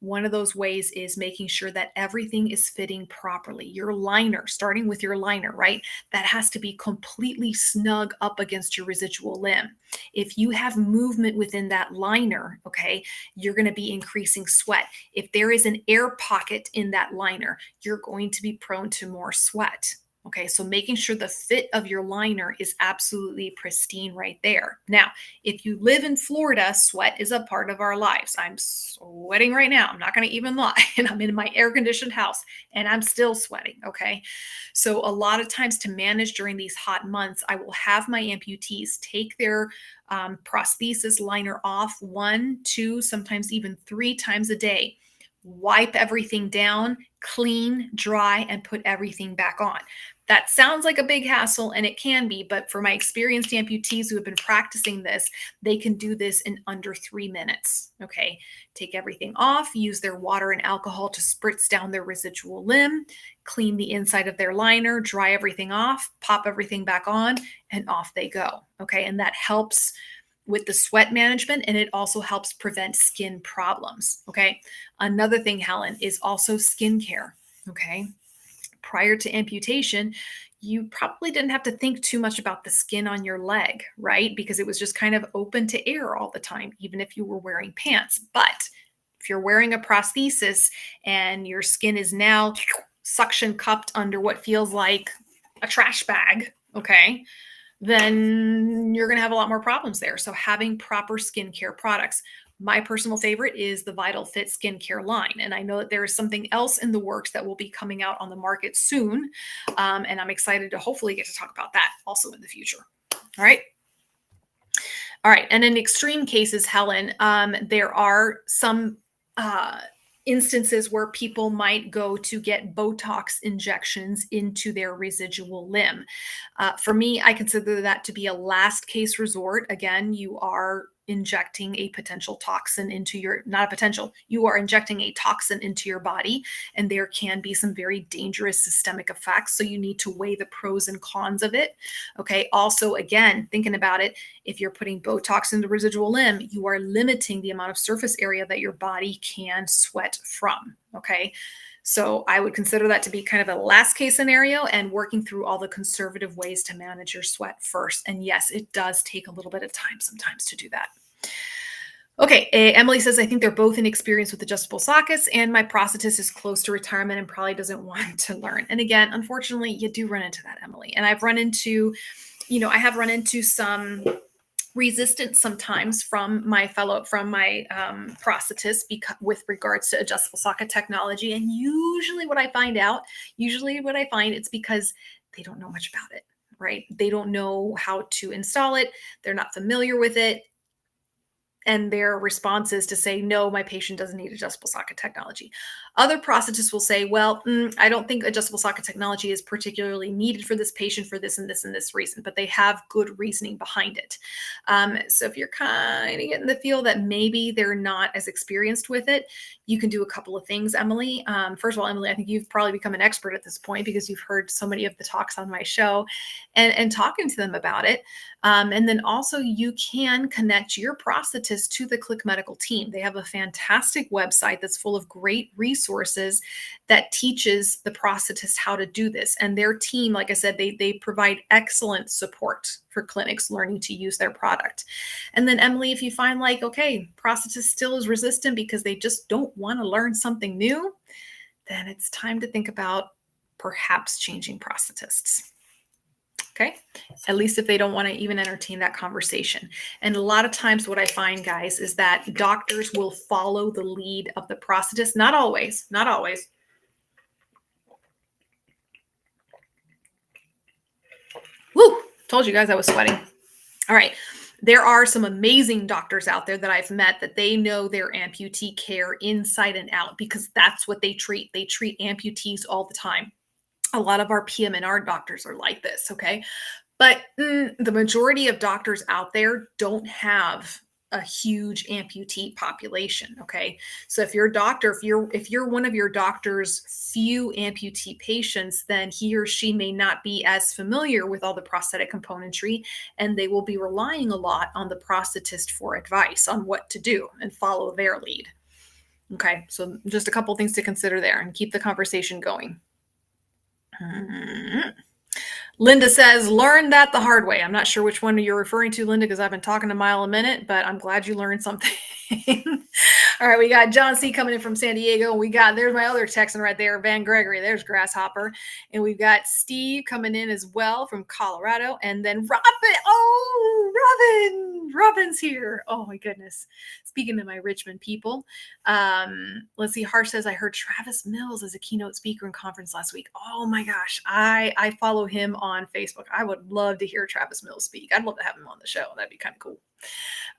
One of those ways is making sure that everything is fitting properly. Your liner, starting with your liner, right? That has to be completely snug up against your residual limb. If you have movement within that liner, okay, you're going to be increasing sweat. If there is an air pocket in that liner, you're going to be prone to more sweat. Okay, so making sure the fit of your liner is absolutely pristine right there. Now, if you live in Florida, sweat is a part of our lives. I'm sweating right now. I'm not going to even lie. And I'm in my air conditioned house and I'm still sweating. Okay, so a lot of times to manage during these hot months, I will have my amputees take their prosthesis liner off 1, 2, sometimes even 3 times a day. Wipe everything down, clean, dry, and put everything back on. That sounds like a big hassle, and it can be, but for my experienced amputees who have been practicing this, they can do this in under 3 minutes. Okay, take everything off, use their water and alcohol to spritz down their residual limb, clean the inside of their liner, dry everything off, pop everything back on, and off they go. Okay, and that helps with the sweat management, and it also helps prevent skin problems. Okay. Another thing, Helen, is also skincare. Okay. Prior to amputation, you probably didn't have to think too much about the skin on your leg, right? Because it was just kind of open to air all the time, even if you were wearing pants. But if you're wearing a prosthesis and your skin is now suction cupped under what feels like a trash bag, okay, then you're going to have a lot more problems there. So having proper skincare products. My personal favorite is the Vital Fit skincare line. And I know that there is something else in the works that will be coming out on the market soon. And I'm excited to hopefully get to talk about that also in the future. All right. All right. And in extreme cases, Helen, there are some instances where people might go to get Botox injections into their residual limb. For me, I consider that to be a last case resort. Again, you are injecting a potential toxin into your, not a potential, you are injecting a toxin into your body, and there can be some very dangerous systemic effects. So you need to weigh the pros and cons of it. Okay. Also, again, thinking about it, if you're putting Botox in the residual limb, you are limiting the amount of surface area that your body can sweat from. Okay. So I would consider that to be kind of a last case scenario and working through all the conservative ways to manage your sweat first. And yes, it does take a little bit of time sometimes to do that. Okay, Emily says, I think they're both inexperienced with adjustable sockets, and my prosthetist is close to retirement and probably doesn't want to learn. And again, unfortunately, you do run into that, Emily. And I've run into, I have run into some resistance sometimes from my prosthetist with regards to adjustable socket technology. And usually what I find, it's because they don't know much about it, right? They don't know how to install it. They're not familiar with it. And their response is to say, no, my patient doesn't need adjustable socket technology. Other prosthetists will say, well, I don't think adjustable socket technology is particularly needed for this patient for this and this and this reason, but they have good reasoning behind it. So if you're kind of getting the feel that maybe they're not as experienced with it, you can do a couple of things, Emily. First of all, Emily, I think you've probably become an expert at this point because you've heard so many of the talks on my show and talking to them about it. And then also you can connect your prosthetist to the Click Medical team. They have a fantastic website that's full of great resources that teaches the prosthetist how to do this. And their team, like I said, they provide excellent support for clinics learning to use their product. And then Emily, if you find like, okay, prosthetist still is resistant because they just don't want to learn something new, then it's time to think about perhaps changing prosthetists. Okay. At least if they don't want to even entertain that conversation. And a lot of times, what I find, guys, is that doctors will follow the lead of the prosthetist. Not always, not always. Woo! Told you guys I was sweating. All right. There are some amazing doctors out there that I've met that they know their amputee care inside and out because that's what they treat. They treat amputees all the time. A lot of our PM&R doctors are like this, okay? But the majority of doctors out there don't have a huge amputee population, okay? So if you're a doctor, if you're one of your doctor's few amputee patients, then he or she may not be as familiar with all the prosthetic componentry, and they will be relying a lot on the prosthetist for advice on what to do and follow their lead. Okay, so just a couple things to consider there and keep the conversation going. Linda says, learn that the hard way. I'm not sure which one you're referring to, Linda, because I've been talking a mile a minute, but I'm glad you learned something. All right, we got John C. coming in from San Diego. There's my other Texan right there, Van Gregory. There's Grasshopper. And we've got Steve coming in as well from Colorado. And then Robin. Oh, Robin's here. Oh, my goodness. Speaking to my Richmond people. Let's see. Harsh says, I heard Travis Mills as a keynote speaker in conference last week. Oh, my gosh. I follow him on Facebook. I would love to hear Travis Mills speak. I'd love to have him on the show. That'd be kind of cool.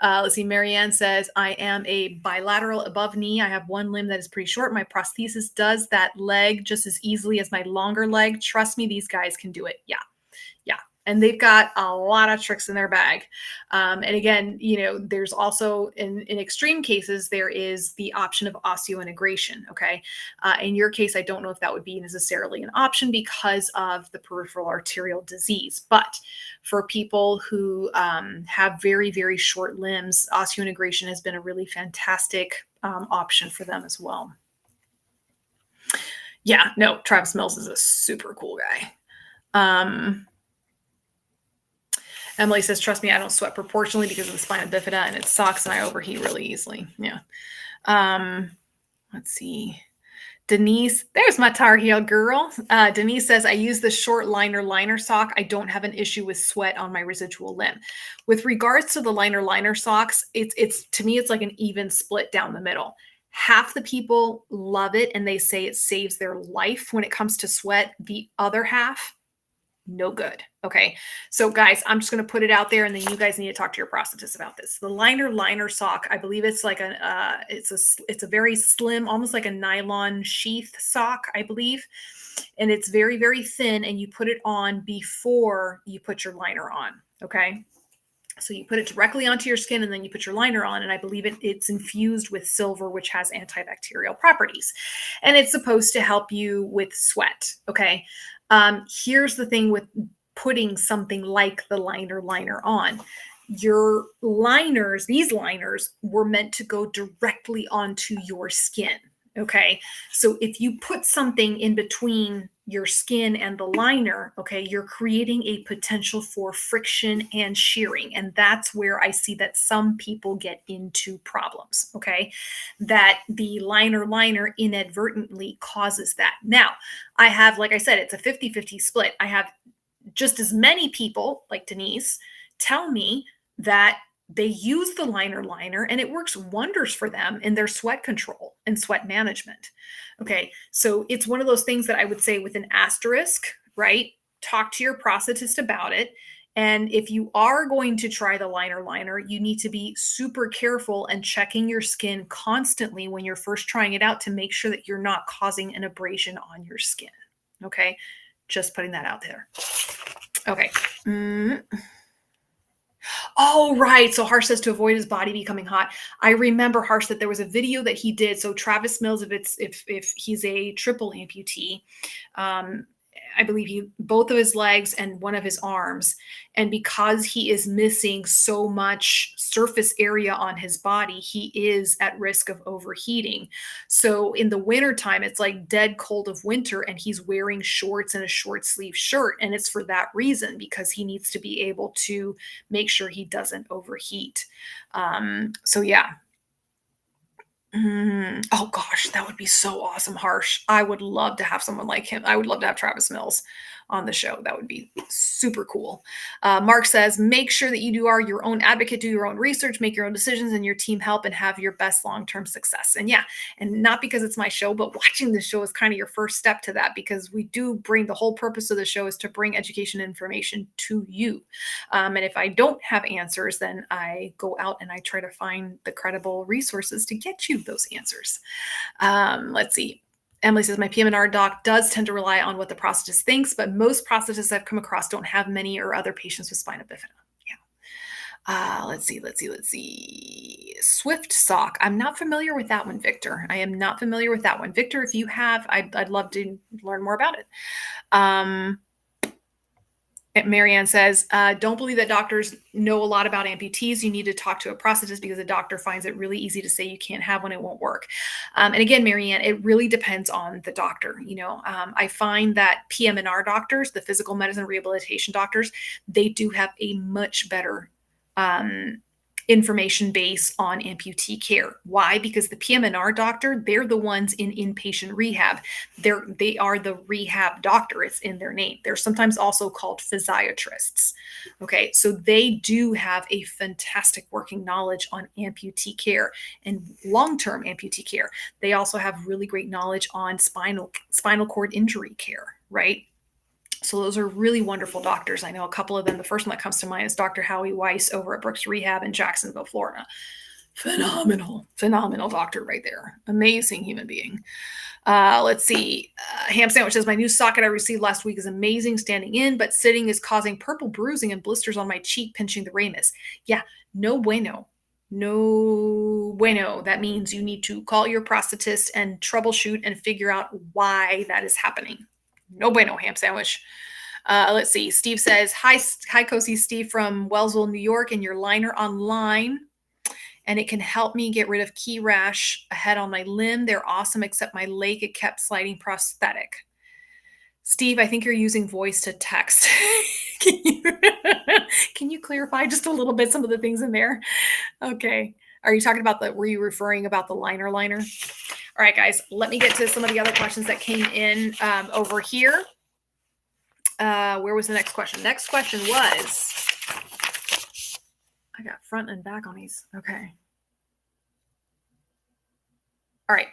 Let's see. Marianne says, I am a bilateral above knee. I have one limb that is pretty short. My prosthesis does that leg just as easily as my longer leg. Trust me, these guys can do it. Yeah. And they've got a lot of tricks in their bag. And again, there's also in extreme cases, there is the option of osseointegration. Okay. In your case, I don't know if that would be necessarily an option because of the peripheral arterial disease. But for people who have very, very short limbs, osseointegration has been a really fantastic option for them as well. Yeah, no, Travis Mills is a super cool guy. Emily says, trust me, I don't sweat proportionally because of the spina bifida and it sucks and I overheat really easily. Yeah. Let's see. Denise, there's my Tar Heel girl. Denise says, I use the short liner sock. I don't have an issue with sweat on my residual limb. With regards to the liner socks, it's to me, it's like an even split down the middle. Half the people love it and they say it saves their life when it comes to sweat. The other half, no good. Okay. So guys, I'm just going to put it out there and then you guys need to talk to your prosthetist about this. The liner sock, I believe it's like it's a very slim, almost like a nylon sheath sock, I believe. And it's very, very thin and you put it on before you put your liner on. Okay. So you put it directly onto your skin and then you put your liner on. And I believe it's infused with silver, which has antibacterial properties. And it's supposed to help you with sweat. Okay. Here's the thing with putting something like the liner on. Your liners, these liners were meant to go directly onto your skin. Okay. So if you put something in between your skin and the liner, okay, you're creating a potential for friction and shearing. And that's where I see that some people get into problems. Okay. That the liner inadvertently causes that. Now, I have, like I said, it's a 50-50 split. I have just as many people like Denise tell me that they use the liner and it works wonders for them in their sweat control and sweat management. Okay. So it's one of those things that I would say with an asterisk, right? Talk to your prosthetist about it. And if you are going to try the liner, you need to be super careful and checking your skin constantly when you're first trying it out to make sure that you're not causing an abrasion on your skin. Okay. Just putting that out there. Okay. Oh, right. So Harsh says to avoid his body becoming hot. I remember, Harsh, that there was a video that he did. So Travis Mills, if he's a triple amputee, I believe both of his legs and one of his arms. And because he is missing so much surface area on his body, he is at risk of overheating. So in the wintertime, it's like dead cold of winter and he's wearing shorts and a short sleeve shirt. And it's for that reason, because he needs to be able to make sure he doesn't overheat. So yeah. Oh gosh, that would be so awesome, Harsh. I would love to have someone like him. I would love to have Travis Mills on the show. That would be super cool. Mark says, make sure that you are your own advocate, do your own research, make your own decisions, and your team help and have your best long-term success. And yeah, and not because it's my show, but watching the show is kind of your first step to that, because we do bring, the whole purpose of the show is to bring education and information to you. And if I don't have answers, then I go out and I try to find the credible resources to get you those answers. Let's see. Emily says, my PM&R doc does tend to rely on what the prosthetist thinks, but most prosthetists I've come across don't have many or other patients with spina bifida. Yeah. Let's see. Swift sock. I'm not familiar with that one, Victor. I am not familiar with that one. Victor, if you have, I'd love to learn more about it. Marianne says, don't believe that doctors know a lot about amputees. You need to talk to a prosthetist because a doctor finds it really easy to say you can't have one, it won't work. And again, Marianne, it really depends on the doctor. I find that PM&R doctors, the physical medicine rehabilitation doctors, they do have a much better information base on amputee care. Why? Because the PM&R doctor, they're the ones in inpatient rehab. They are the rehab doctor. It's in their name. They're sometimes also called physiatrists. Okay, so they do have a fantastic working knowledge on amputee care and long-term amputee care. They also have really great knowledge on spinal cord injury care, right? So those are really wonderful doctors. I know a couple of them. The first one that comes to mind is Dr. Howie Weiss over at Brooks Rehab in Jacksonville, Florida. Phenomenal doctor right there. Amazing human being. Let's see. Ham Sandwich says, my new socket I received last week is amazing standing in, but sitting is causing purple bruising and blisters on my cheek pinching the ramus. Yeah, no bueno. No bueno. That means you need to call your prosthetist and troubleshoot and figure out why that is happening. No bueno, Ham Sandwich. Let's see. Steve says, hi, Cozy. Steve from Wellsville, New York, and your liner online. And it can help me get rid of key rash ahead on my limb. They're awesome, except my leg, it kept sliding prosthetic. Steve, I think you're using voice to text. Can you clarify just a little bit some of the things in there? Okay. Are you talking about were you referring about the liner? All right, guys, let me get to some of the other questions that came in over here. Where was the next question? Next question was, I got front and back on these. Okay. All right.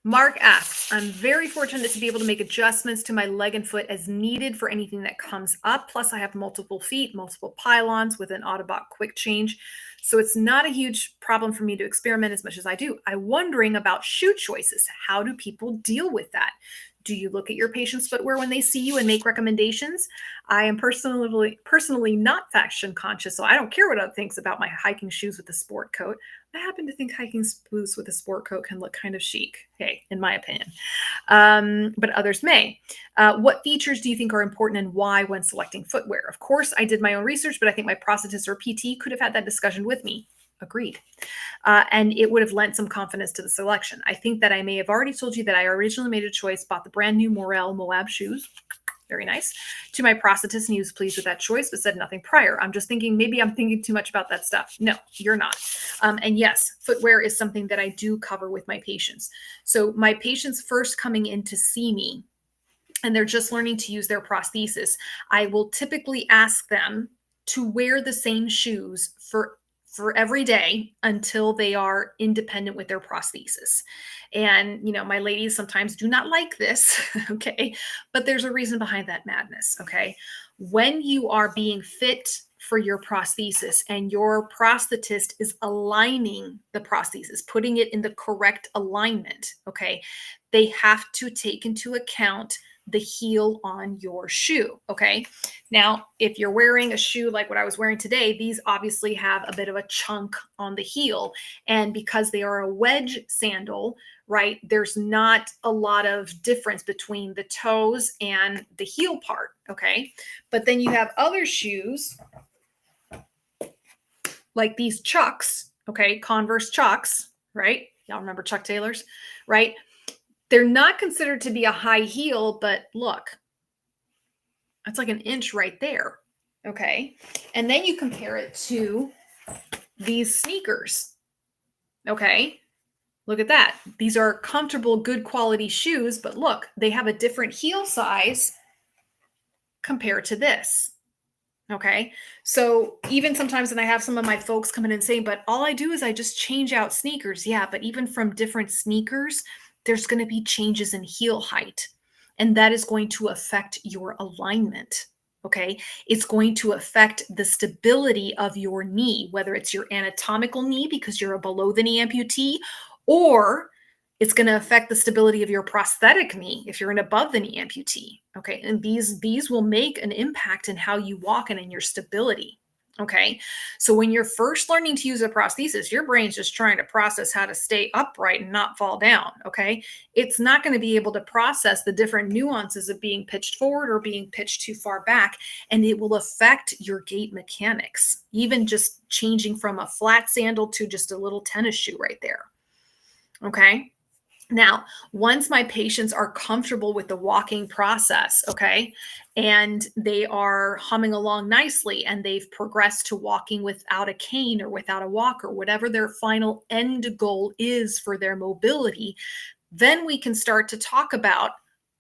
Mark asks, I'm very fortunate to be able to make adjustments to my leg and foot as needed for anything that comes up. Plus, I have multiple feet, multiple pylons with an Autobot quick change. So it's not a huge problem for me to experiment as much as I do. I'm wondering about shoe choices. How do people deal with that? Do you look at your patient's footwear when they see you and make recommendations? I am personally not fashion conscious, so I don't care what other thinks about my hiking shoes with a sport coat. I happen to think hiking boots with a sport coat can look kind of chic, hey, in my opinion. But others may. What features do you think are important and why when selecting footwear? Of course, I did my own research, but I think my prosthetist or PT could have had that discussion with me. Agreed. And it would have lent some confidence to the selection. I think that I may have already told you that I originally made a choice, bought the brand new Morel Moab shoes. Very nice. To my prosthetist, and he was pleased with that choice, but said nothing prior. I'm just thinking, maybe I'm thinking too much about that stuff. No, you're not. And yes, footwear is something that I do cover with my patients. So my patients first coming in to see me, and they're just learning to use their prosthesis, I will typically ask them to wear the same shoes for every day until they are independent with their prosthesis. And, my ladies sometimes do not like this, okay? But there's a reason behind that madness, okay? When you are being fit for your prosthesis and your prosthetist is aligning the prosthesis, putting it in the correct alignment, okay? They have to take into account the heel on your shoe, okay? Now, if you're wearing a shoe like what I was wearing today, these obviously have a bit of a chunk on the heel. And because they are a wedge sandal, right, there's not a lot of difference between the toes and the heel part, okay? But then you have other shoes like these Chucks, okay, Converse Chucks, right? Y'all remember Chuck Taylors, right? They're not considered to be a high heel, but look, that's like an inch right there, okay? And then you compare it to these sneakers, okay? Look at that. These are comfortable, good quality shoes, but look, they have a different heel size compared to this. Okay. So even sometimes when I have some of my folks come in and say, but all I do is I just change out sneakers. Yeah. But even from different sneakers, there's going to be changes in heel height. And that is going to affect your alignment. Okay. It's going to affect the stability of your knee, whether it's your anatomical knee because you're a below the knee amputee, or it's going to affect the stability of your prosthetic knee if you're an above the knee amputee. Okay. And these will make an impact in how you walk and in your stability. Okay. So when you're first learning to use a prosthesis, your brain's just trying to process how to stay upright and not fall down. Okay. It's not going to be able to process the different nuances of being pitched forward or being pitched too far back. And it will affect your gait mechanics, even just changing from a flat sandal to just a little tennis shoe right there. Okay. Now, once my patients are comfortable with the walking process, okay, and they are humming along nicely and they've progressed to walking without a cane or without a walker, whatever their final end goal is for their mobility, then we can start to talk about,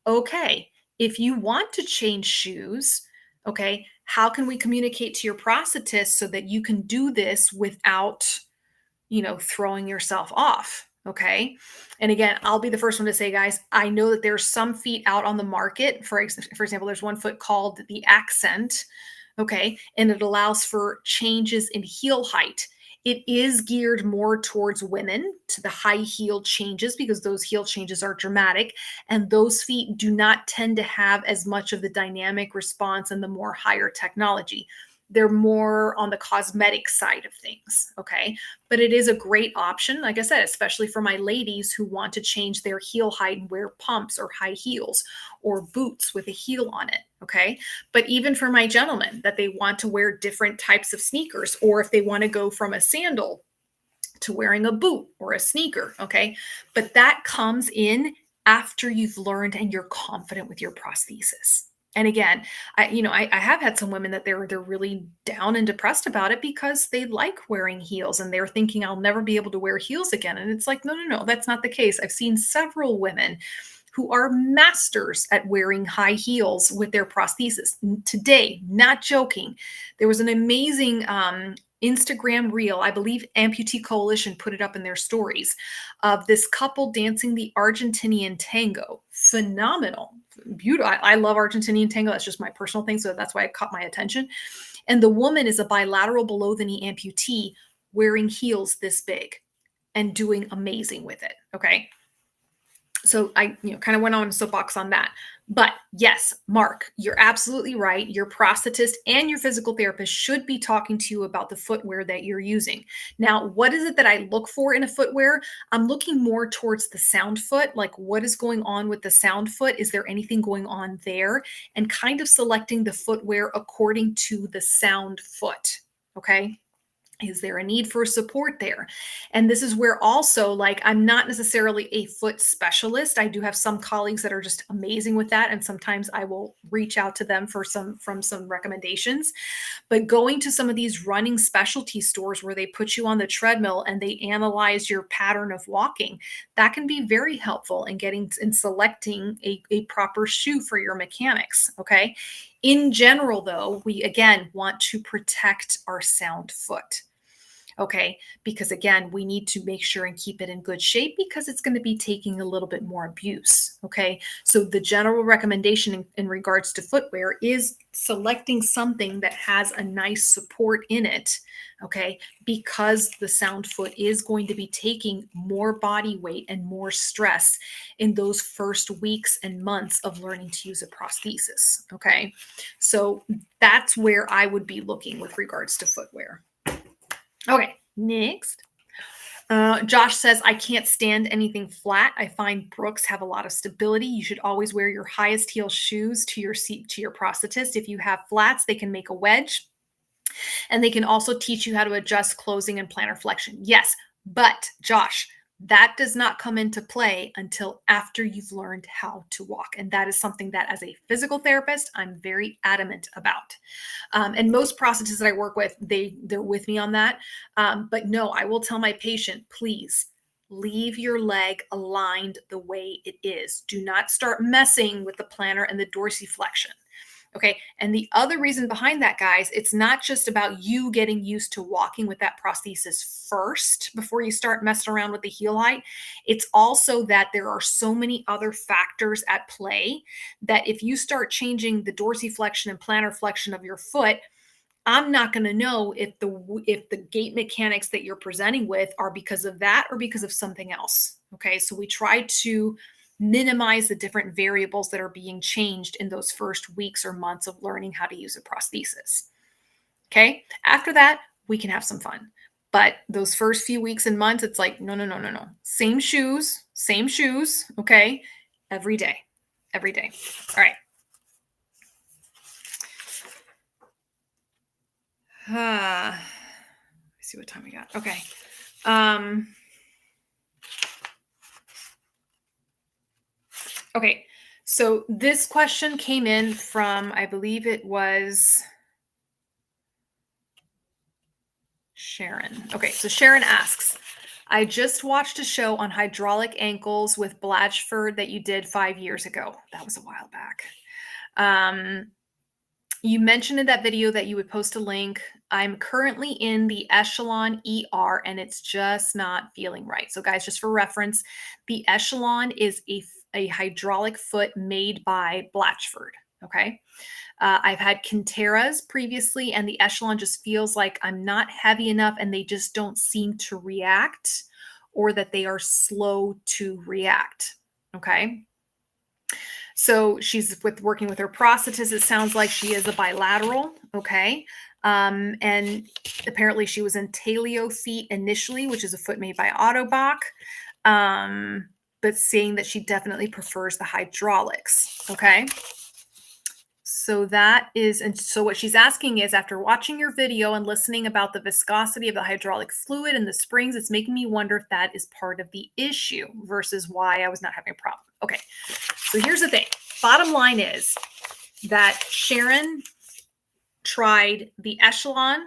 okay, if you want to change shoes, okay, how can we communicate to your prosthetist so that you can do this without throwing yourself off. Okay. And again, I'll be the first one to say, guys, I know that there's some feet out on the market. For example, there's one foot called the Accent. Okay. And it allows for changes in heel height. It is geared more towards women to the high heel changes because those heel changes are dramatic. And those feet do not tend to have as much of the dynamic response and the more higher technology. They're more on the cosmetic side of things. Okay. But it is a great option, like I said, especially for my ladies who want to change their heel height and wear pumps or high heels or boots with a heel on it. Okay. But even for my gentlemen that they want to wear different types of sneakers, or if they want to go from a sandal to wearing a boot or a sneaker. Okay. But that comes in after you've learned and you're confident with your prosthesis. And again, I have had some women that they're really down and depressed about it because they like wearing heels and they're thinking I'll never be able to wear heels again. And it's like, no, that's not the case. I've seen several women who are masters at wearing high heels with their prosthesis. Today, not joking, there was an amazing Instagram reel. I believe Amputee Coalition put it up in their stories of this couple dancing the Argentinian tango. Phenomenal. Beautiful. I love Argentinian tango. That's just my personal thing. So that's why it caught my attention. And the woman is a bilateral below the knee amputee wearing heels this big and doing amazing with it. Okay. So I, kind of went on a soapbox on that. But yes, Mark, you're absolutely right. Your prosthetist and your physical therapist should be talking to you about the footwear that you're using. Now, what is it that I look for in a footwear? I'm looking more towards the sound foot, like what is going on with the sound foot? Is there anything going on there? And kind of selecting the footwear according to the sound foot. Okay. Is there a need for support there? And this is where also, like, I'm not necessarily a foot specialist. I do have some colleagues that are just amazing with that. And sometimes I will reach out to them for some recommendations. But going to some of these running specialty stores where they put you on the treadmill and they analyze your pattern of walking, that can be very helpful in getting in selecting a proper shoe for your mechanics. Okay. In general, though, we again want to protect our sound foot. Okay. Because again, we need to make sure and keep it in good shape because it's going to be taking a little bit more abuse. Okay. So the general recommendation in regards to footwear is selecting something that has a nice support in it. Okay. Because the sound foot is going to be taking more body weight and more stress in those first weeks and months of learning to use a prosthesis. Okay. So that's where I would be looking with regards to footwear. Okay, next. Josh says, I can't stand anything flat. I find Brooks have a lot of stability. You should always wear your highest heel shoes to your seat, to your prosthetist. If you have flats, they can make a wedge. And they can also teach you how to adjust closing and plantar flexion. Yes, but Josh, that does not come into play until after you've learned how to walk. And that is something that as a physical therapist, I'm very adamant about. And most prosthetists that I work with, they're with me on that. But no, I will tell my patient, please leave your leg aligned the way it is. Do not start messing with the plantar and the dorsiflexion. Okay. And the other reason behind that, guys, it's not just about you getting used to walking with that prosthesis first before you start messing around with the heel height. It's also that there are so many other factors at play that if you start changing the dorsiflexion and plantar flexion of your foot, I'm not going to know if the gait mechanics that you're presenting with are because of that or because of something else. Okay, so we try to minimize the different variables that are being changed in those first weeks or months of learning how to use a prosthesis. Okay, after that, we can have some fun. But those first few weeks and months, it's like, no, no, no, no, no. Same shoes. Okay, every day, every day. All right. Let's see what time we got. Okay. Okay. So this question came in from, I believe it was Sharon. Okay. So Sharon asks, I just watched a show on hydraulic ankles with Blatchford that you did 5 years ago. That was a while back. You mentioned in that video that you would post a link. I'm currently in the Echelon ER and it's just not feeling right. So, guys, just for reference, the Echelon is a hydraulic foot made by Blatchford. Okay. I've had Kinteras previously, and the Echelon just feels like I'm not heavy enough and they just don't seem to react, or that they are slow to react. Okay. So she's working with her prosthetist. It sounds like she is a bilateral. Okay. And apparently she was in Talio feet initially, which is a foot made by Autobach. But saying that she definitely prefers the hydraulics. Okay. So that is, and so what she's asking is, after watching your video and listening about the viscosity of the hydraulic fluid and the springs, it's making me wonder if that is part of the issue versus why I was not having a problem. Okay, so here's the thing. Bottom line is that Sharon tried the Echelon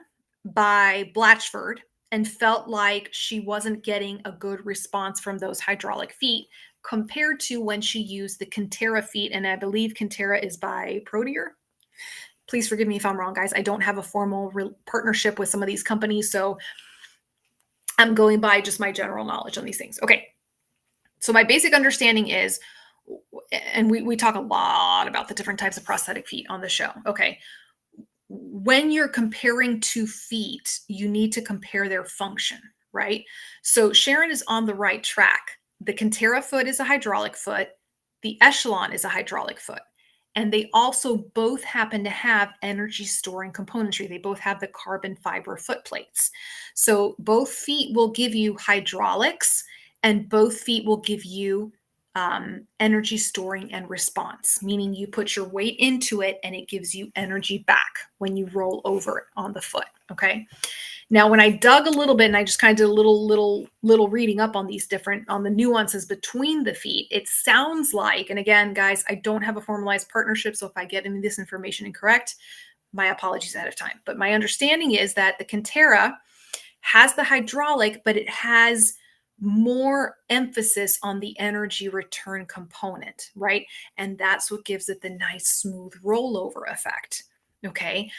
by Blatchford and felt like she wasn't getting a good response from those hydraulic feet compared to when she used the Kintera feet. And I believe Kintera is by Proteer. Please forgive me if I'm wrong, guys. I don't have a formal partnership with some of these companies, so I'm going by just my general knowledge on these things. Okay. So my basic understanding is, and we talk a lot about the different types of prosthetic feet on the show. Okay. When you're comparing two feet, you need to compare their function, right? So Sharon is on the right track. The Kintera foot is a hydraulic foot. The Echelon is a hydraulic foot. And they also both happen to have energy storing componentry. They both have the carbon fiber foot plates. So both feet will give you hydraulics, and both feet will give you energy storing and response, meaning you put your weight into it and it gives you energy back when you roll over it on the foot. Okay. Now, when I dug a little bit and I just kind of did a little reading up on these on the nuances between the feet, it sounds like, and again, guys, I don't have a formalized partnership, so if I get any of this information incorrect, my apologies ahead of time. But my understanding is that the Kintera has the hydraulic, but it has more emphasis on the energy return component, right? And that's what gives it the nice smooth rollover effect. Okay.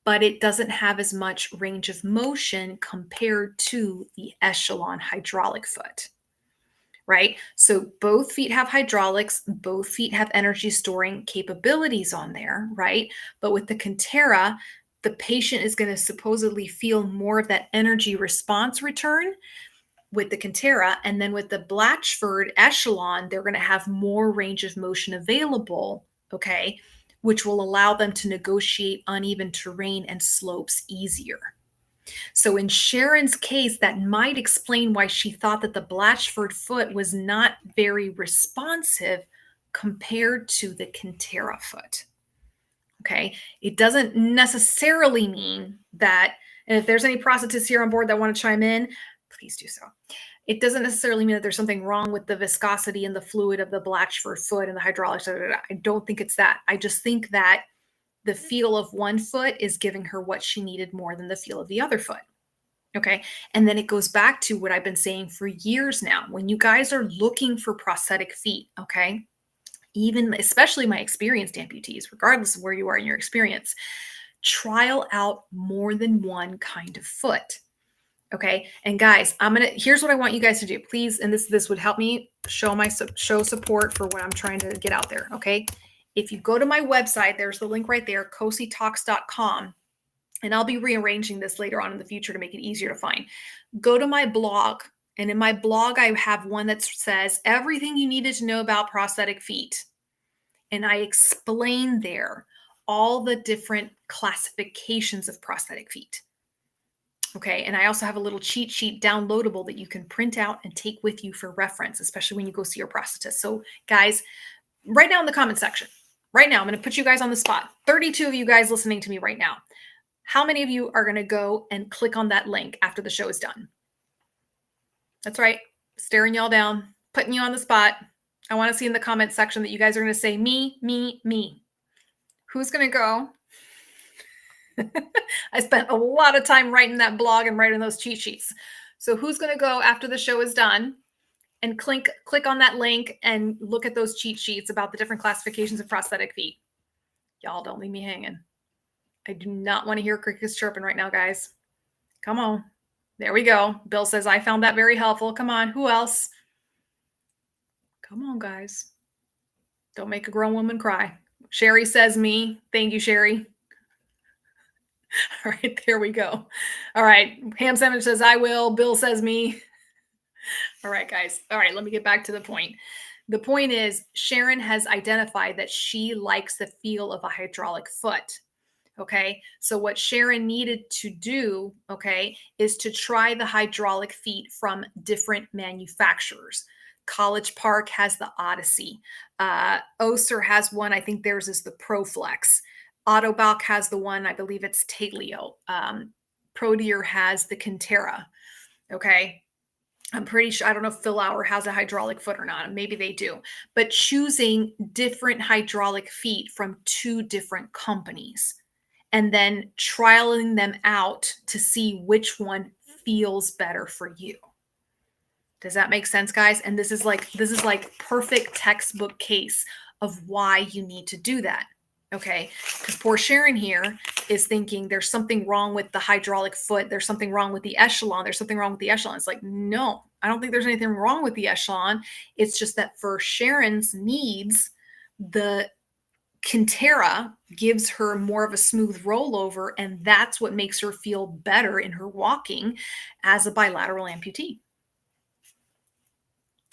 But it doesn't have as much range of motion compared to the Echelon hydraulic foot, right? So both feet have hydraulics, both feet have energy storing capabilities on there, right? But with the Kintera, the patient is going to supposedly feel more of that energy response return with the Kintera. And then with the Blatchford Echelon, they're going to have more range of motion available, okay, which will allow them to negotiate uneven terrain and slopes easier. So in Sharon's case, that might explain why she thought that the Blatchford foot was not very responsive compared to the Kintera foot. Okay. It doesn't necessarily mean that, and if there's any prosthetists here on board that want to chime in, please do so. It doesn't necessarily mean that there's something wrong with the viscosity and the fluid of the Blatchford foot and the hydraulics. I don't think it's that. I just think that the feel of one foot is giving her what she needed more than the feel of the other foot. Okay. And then it goes back to what I've been saying for years now. When you guys are looking for prosthetic feet, okay, even especially my experienced amputees, regardless of where you are in your experience, trial out more than one kind of foot. Okay. And guys, here's what I want you guys to do, please. And this would help me show support for what I'm trying to get out there. Okay. If you go to my website, there's the link right there, coseytalks.com. And I'll be rearranging this later on in the future to make it easier to find. Go to my blog. And in my blog, I have one that says everything you needed to know about prosthetic feet. And I explain there all the different classifications of prosthetic feet. Okay. And I also have a little cheat sheet downloadable that you can print out and take with you for reference, especially when you go see your prosthetist. So guys, right now in the comment section, right now, I'm going to put you guys on the spot. 32 of you guys listening to me right now. How many of you are going to go and click on that link after the show is done? That's right. Staring y'all down, putting you on the spot. I want to see in the comment section that you guys are going to say me, me, me. Who's going to go? I spent a lot of time writing that blog and writing those cheat sheets. So who's going to go after the show is done and click on that link and look at those cheat sheets about the different classifications of prosthetic feet? Y'all don't leave me hanging. I do not want to hear crickets chirping right now, guys. Come on. There we go. Bill says, I found that very helpful. Come on. Who else? Come on, guys. Don't make a grown woman cry. Sherry says me. Thank you, Sherry. All right, there we go. All right. Ham Sandwich says, I will. Bill says me. All right, guys. All right, let me get back to the point. The point is, Sharon has identified that she likes the feel of a hydraulic foot. Okay. So what Sharon needed to do, okay, is to try the hydraulic feet from different manufacturers. College Park has the Odyssey. Össur has one. I think theirs is the ProFlex. Ottobock has the one, I believe it's Taleo. ProDeer has the Kintera. Okay. I'm pretty sure, I don't know if Phil Auer has a hydraulic foot or not. Maybe they do. But choosing different hydraulic feet from 2 different companies and then trialing them out to see which one feels better for you. Does that make sense, guys? And this is like perfect textbook case of why you need to do that. Okay. Because poor Sharon here is thinking there's something wrong with the hydraulic foot. There's something wrong with the echelon. There's something wrong with the echelon. It's like, no, I don't think there's anything wrong with the echelon. It's just that for Sharon's needs, the Kintera gives her more of a smooth rollover. And that's what makes her feel better in her walking as a bilateral amputee.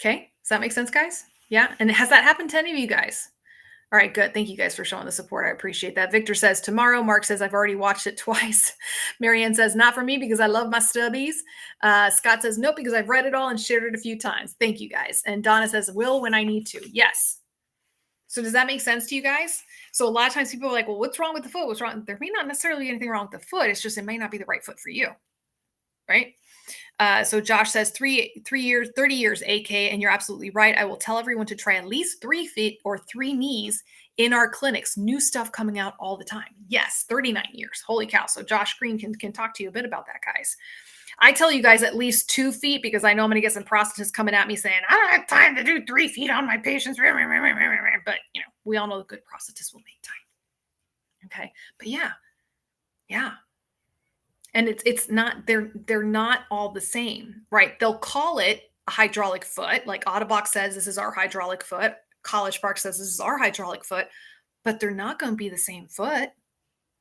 Okay. Does that make sense, guys? Yeah. And has that happened to any of you guys? All right, good. Thank you guys for showing the support. I appreciate that. Victor says tomorrow. Mark says I've already watched it twice. Marianne says not for me because I love my stubbies. Scott says nope because I've read it all and shared it a few times. Thank you guys. And Donna says will when I need to. Yes. So does that make sense to you guys? So a lot of times people are like, well, what's wrong with the foot? What's wrong? There may not necessarily be anything wrong with the foot. It's just it may not be the right foot for you. Right? So Josh says 30 years, AK, and you're absolutely right. I will tell everyone to try at least 3 feet or 3 knees in our clinics. New stuff coming out all the time. Yes, 39 years. Holy cow. So Josh Green can talk to you a bit about that, guys. I tell you guys at least 2 feet because I know I'm going to get some prosthetists coming at me saying, I don't have time to do 3 feet on my patients. But, we all know the good prosthetists will make time. Okay. But yeah. And it's not, they're not all the same, right? They'll call it a hydraulic foot. Like Ottobock says, this is our hydraulic foot. College Park says this is our hydraulic foot, but they're not going to be the same foot.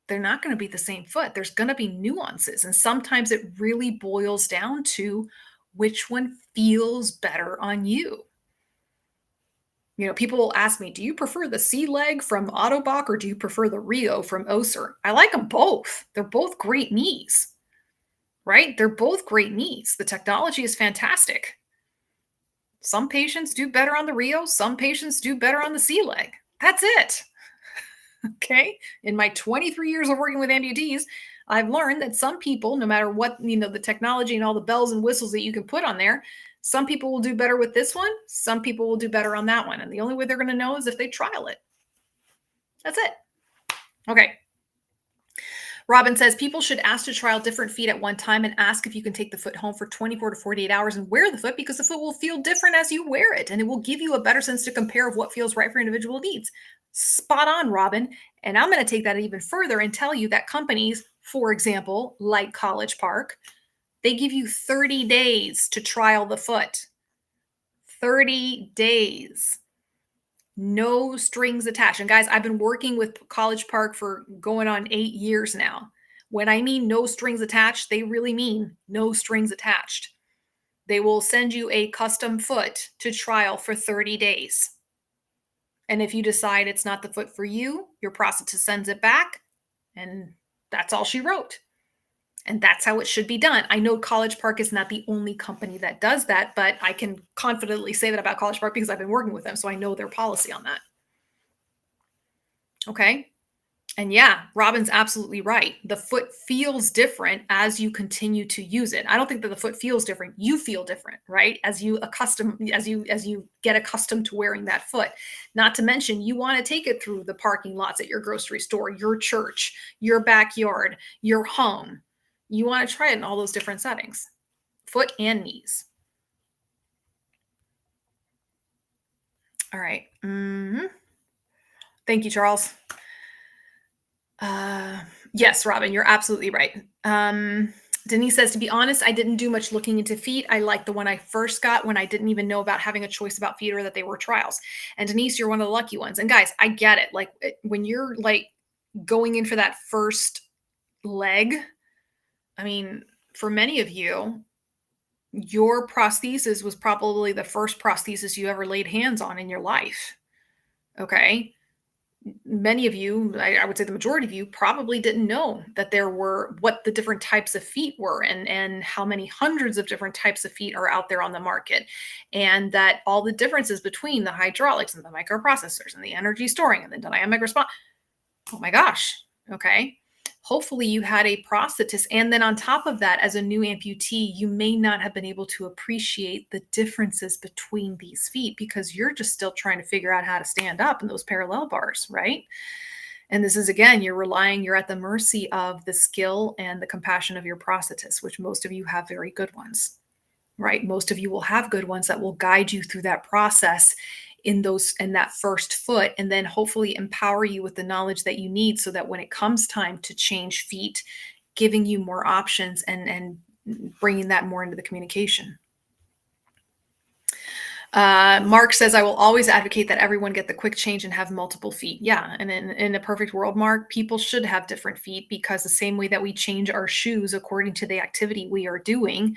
They're not going to be the same foot. There's going to be nuances. And sometimes it really boils down to which one feels better on you. People will ask me, do you prefer the C leg from Ottobock or do you prefer the Rio from Össur? I like them both. They're both great knees, right? They're both great knees. The technology is fantastic. Some patients do better on the Rio. Some patients do better on the C leg. That's it. Okay. In my 23 years of working with amputees, I've learned that some people, no matter what, the technology and all the bells and whistles that you can put on there, some people will do better with this one. Some people will do better on that one. And the only way they're going to know is if they trial it. That's it. Okay. Robin says people should ask to trial different feet at one time and ask if you can take the foot home for 24 to 48 hours and wear the foot, because the foot will feel different as you wear it and it will give you a better sense to compare of what feels right for individual needs. Spot on, Robin. And I'm going to take that even further and tell you that companies, for example, like College Park, they give you 30 days to trial the foot. 30 days. No strings attached. And guys, I've been working with College Park for going on 8 years now. When I mean no strings attached, they really mean no strings attached. They will send you a custom foot to trial for 30 days. And if you decide it's not the foot for you, your prosthetist sends it back, and that's all she wrote. And that's how it should be done. I know College Park is not the only company that does that, but I can confidently say that about College Park because I've been working with them, so I know their policy on that. Okay? And yeah, Robin's absolutely right. The foot feels different as you continue to use it. I don't think that the foot feels different. You feel different, right? As you get accustomed to wearing that foot. Not to mention, you want to take it through the parking lots at your grocery store, your church, your backyard, your home. You want to try it in all those different settings, foot and knees. All right. Thank you, Charles. Yes, Robin, you're absolutely right. Denise says, to be honest, I didn't do much looking into feet. I liked the one I first got when I didn't even know about having a choice about feet or that they were trials. And Denise, you're one of the lucky ones. And guys, I get it. Like when you're like going in for that first leg, I mean, for many of you, your prosthesis was probably the first prosthesis you ever laid hands on in your life. Okay. Many of you, I would say the majority of you, probably didn't know that there were what the different types of feet were and how many hundreds of different types of feet are out there on the market. And that all the differences between the hydraulics and the microprocessors and the energy storing and the dynamic response. Oh my gosh. Okay. Hopefully you had a prosthetist. And then on top of that, as a new amputee, you may not have been able to appreciate the differences between these feet because you're just still trying to figure out how to stand up in those parallel bars, right? And this is, again, you're at the mercy of the skill and the compassion of your prosthetist, which most of you have very good ones, right? Most of you will have good ones that will guide you through that process in that first foot, and then hopefully empower you with the knowledge that you need so that when it comes time to change feet, giving you more options and bringing that more into the communication. Mark says, I will always advocate that everyone get the quick change and have multiple feet. Yeah. And in a perfect world, Mark, people should have different feet because the same way that we change our shoes according to the activity we are doing,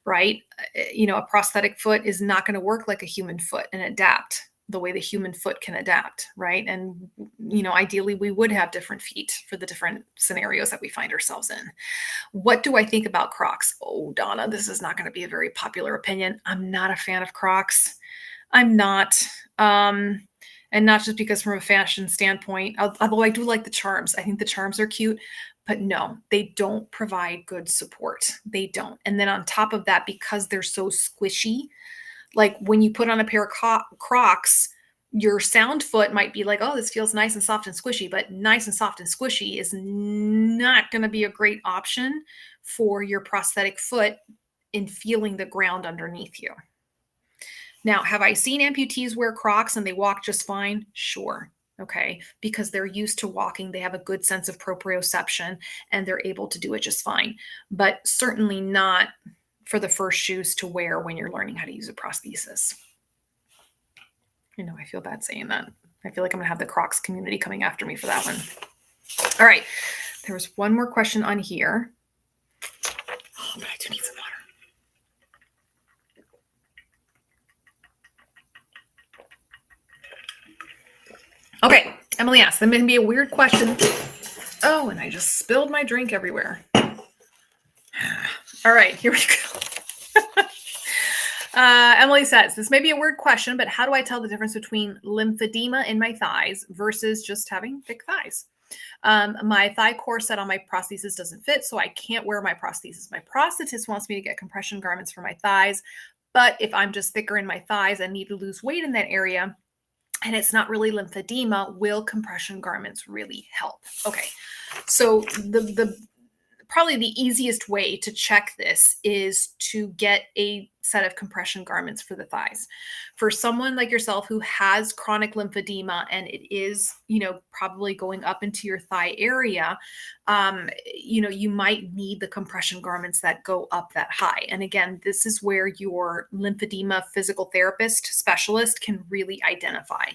right? A prosthetic foot is not going to work like a human foot and adapt the way the human foot can adapt, right? And, ideally we would have different feet for the different scenarios that we find ourselves in. What do I think about Crocs? Oh, Donna, this is not going to be a very popular opinion. I'm not a fan of Crocs. I'm not. And not just because from a fashion standpoint, although I do like the charms. I think the charms are cute, but no, they don't provide good support. They don't. And then on top of that, because they're so squishy, like when you put on a pair of Crocs, your sound foot might be like, oh, this feels nice and soft and squishy, but nice and soft and squishy is not going to be a great option for your prosthetic foot in feeling the ground underneath you. Now, have I seen amputees wear Crocs and they walk just fine? Sure. Okay. Because they're used to walking. They have a good sense of proprioception and they're able to do it just fine, but certainly not for the first shoes to wear when you're learning how to use a prosthesis. I feel bad saying that. I feel like I'm going to have the Crocs community coming after me for that one. All right. There was one more question on here. Oh, but I do need some water. Okay. Emily asked, that may be a weird question. Oh, and I just spilled my drink everywhere. All right, here we go. Emily says, this may be a weird question, but how do I tell the difference between lymphedema in my thighs versus just having thick thighs? My thigh core set on my prosthesis doesn't fit, so I can't wear my prosthesis. My prosthetist wants me to get compression garments for my thighs, but if I'm just thicker in my thighs and need to lose weight in that area, and it's not really lymphedema, will compression garments really help? Okay, so the probably the easiest way to check this is to get a set of compression garments for the thighs. For someone like yourself who has chronic lymphedema and it is, probably going up into your thigh area, you might need the compression garments that go up that high. And again, this is where your lymphedema physical therapist specialist can really identify.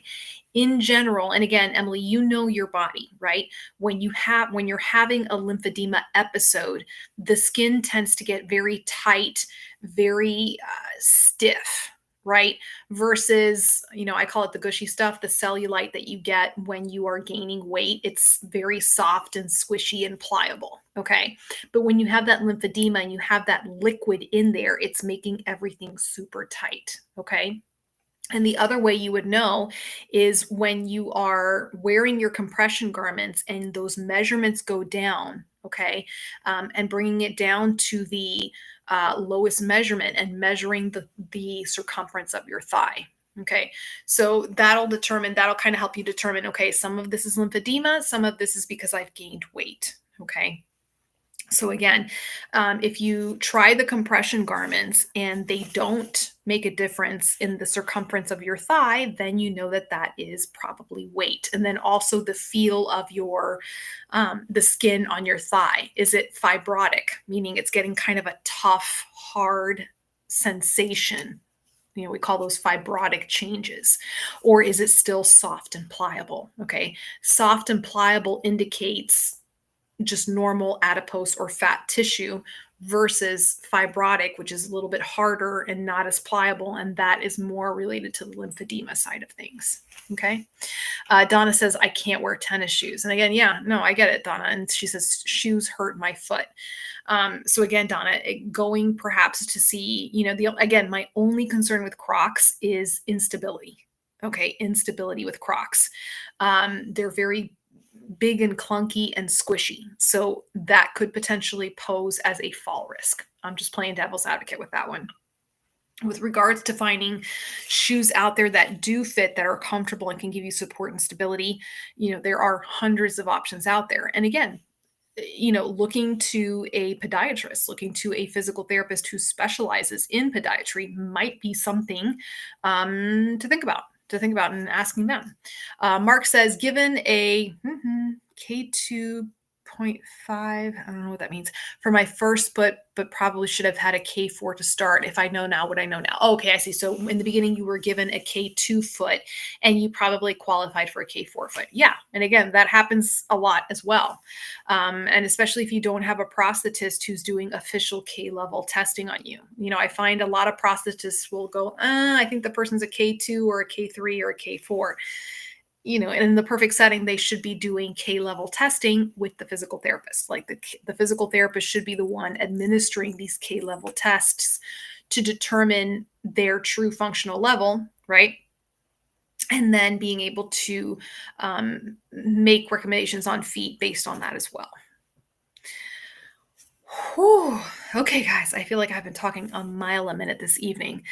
In general, and again, Emily, you know your body, right? When you're having a lymphedema episode, the skin tends to get very tight, very stiff, right? Versus, I call it the gushy stuff, the cellulite that you get when you are gaining weight. It's very soft and squishy and pliable. Okay. But when you have that lymphedema and you have that liquid in there, it's making everything super tight. Okay. And the other way you would know is when you are wearing your compression garments and those measurements go down, okay, and bringing it down to the lowest measurement and measuring the circumference of your thigh. Okay, so that'll kind of help you determine, okay, some of this is lymphedema, some of this is because I've gained weight. Okay. So again, if you try the compression garments and they don't make a difference in the circumference of your thigh, then you know that that is probably weight. And then also the feel of the skin on your thigh. Is it fibrotic, meaning it's getting kind of a tough, hard sensation? We call those fibrotic changes. Or is it still soft and pliable? Okay. Soft and pliable indicates just normal adipose or fat tissue versus fibrotic, which is a little bit harder and not as pliable. And that is more related to the lymphedema side of things. Okay. Donna says, I can't wear tennis shoes. And again, yeah, no, I get it, Donna. And she says, shoes hurt my foot. So again, Donna, going perhaps to see, again, my only concern with Crocs is instability. Okay. Instability with Crocs. They're very big and clunky and squishy. So that could potentially pose as a fall risk. I'm just playing devil's advocate with that one. With regards to finding shoes out there that do fit, that are comfortable and can give you support and stability, there are hundreds of options out there. And again, looking to a podiatrist, looking to a physical therapist who specializes in podiatry might be something to think about and asking them. Mark says, given a K2.5, I don't know what that means, for my first, but probably should have had a K4 to start. If I know now what I know now. Oh, okay, I see. So in the beginning, you were given a K2 foot and you probably qualified for a K4 foot. Yeah. And again, that happens a lot as well. And especially if you don't have a prosthetist who's doing official K level testing on you. I find a lot of prosthetists will go, I think the person's a K2 or a K3 or a K4. In the perfect setting, they should be doing K-level testing with the physical therapist. Like the physical therapist should be the one administering these K-level tests to determine their true functional level, right? And then being able to make recommendations on feet based on that as well. Whew. Okay, guys, I feel like I've been talking a mile a minute this evening.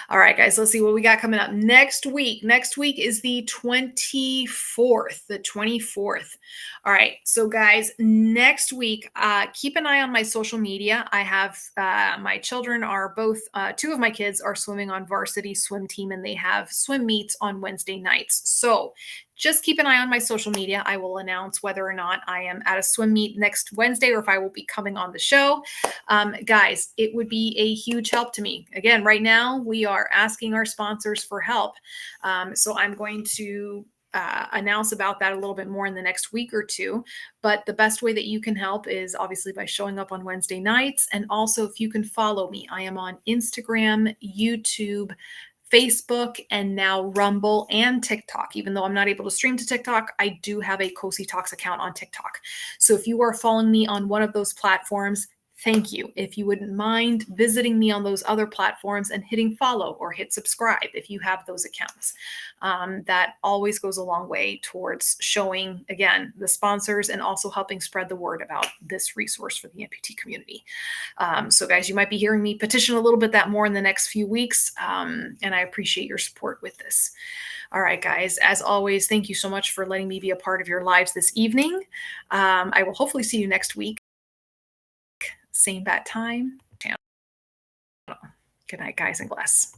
All right, guys, let's see what we got coming up next week. Next week is the 24th, All right, so guys, next week, keep an eye on my social media. I have my children are both, two of my kids are swimming on varsity swim team, and they have swim meets on Wednesday nights. So just keep an eye on my social media. I will announce whether or not I am at a swim meet next Wednesday or if I will be coming on the show. Guys, it would be a huge help to me. Again, right now we are asking our sponsors for help. So I'm going to announce about that a little bit more in the next week or two. But the best way that you can help is obviously by showing up on Wednesday nights. And also if you can follow me, I am on Instagram, YouTube, Facebook, and now Rumble and TikTok. Even though I'm not able to stream to TikTok, I do have a Cozy Talks account on TikTok. So if you are following me on one of those platforms, thank you. If you wouldn't mind visiting me on those other platforms and hitting follow or hit subscribe if you have those accounts. That always goes a long way towards showing, again, the sponsors and also helping spread the word about this resource for the amputee community. So guys, you might be hearing me petition a little bit that more in the next few weeks. And I appreciate your support with this. All right, guys, as always, thank you so much for letting me be a part of your lives this evening. I will hopefully see you next week. Same bat time. Good night, guys, and bless.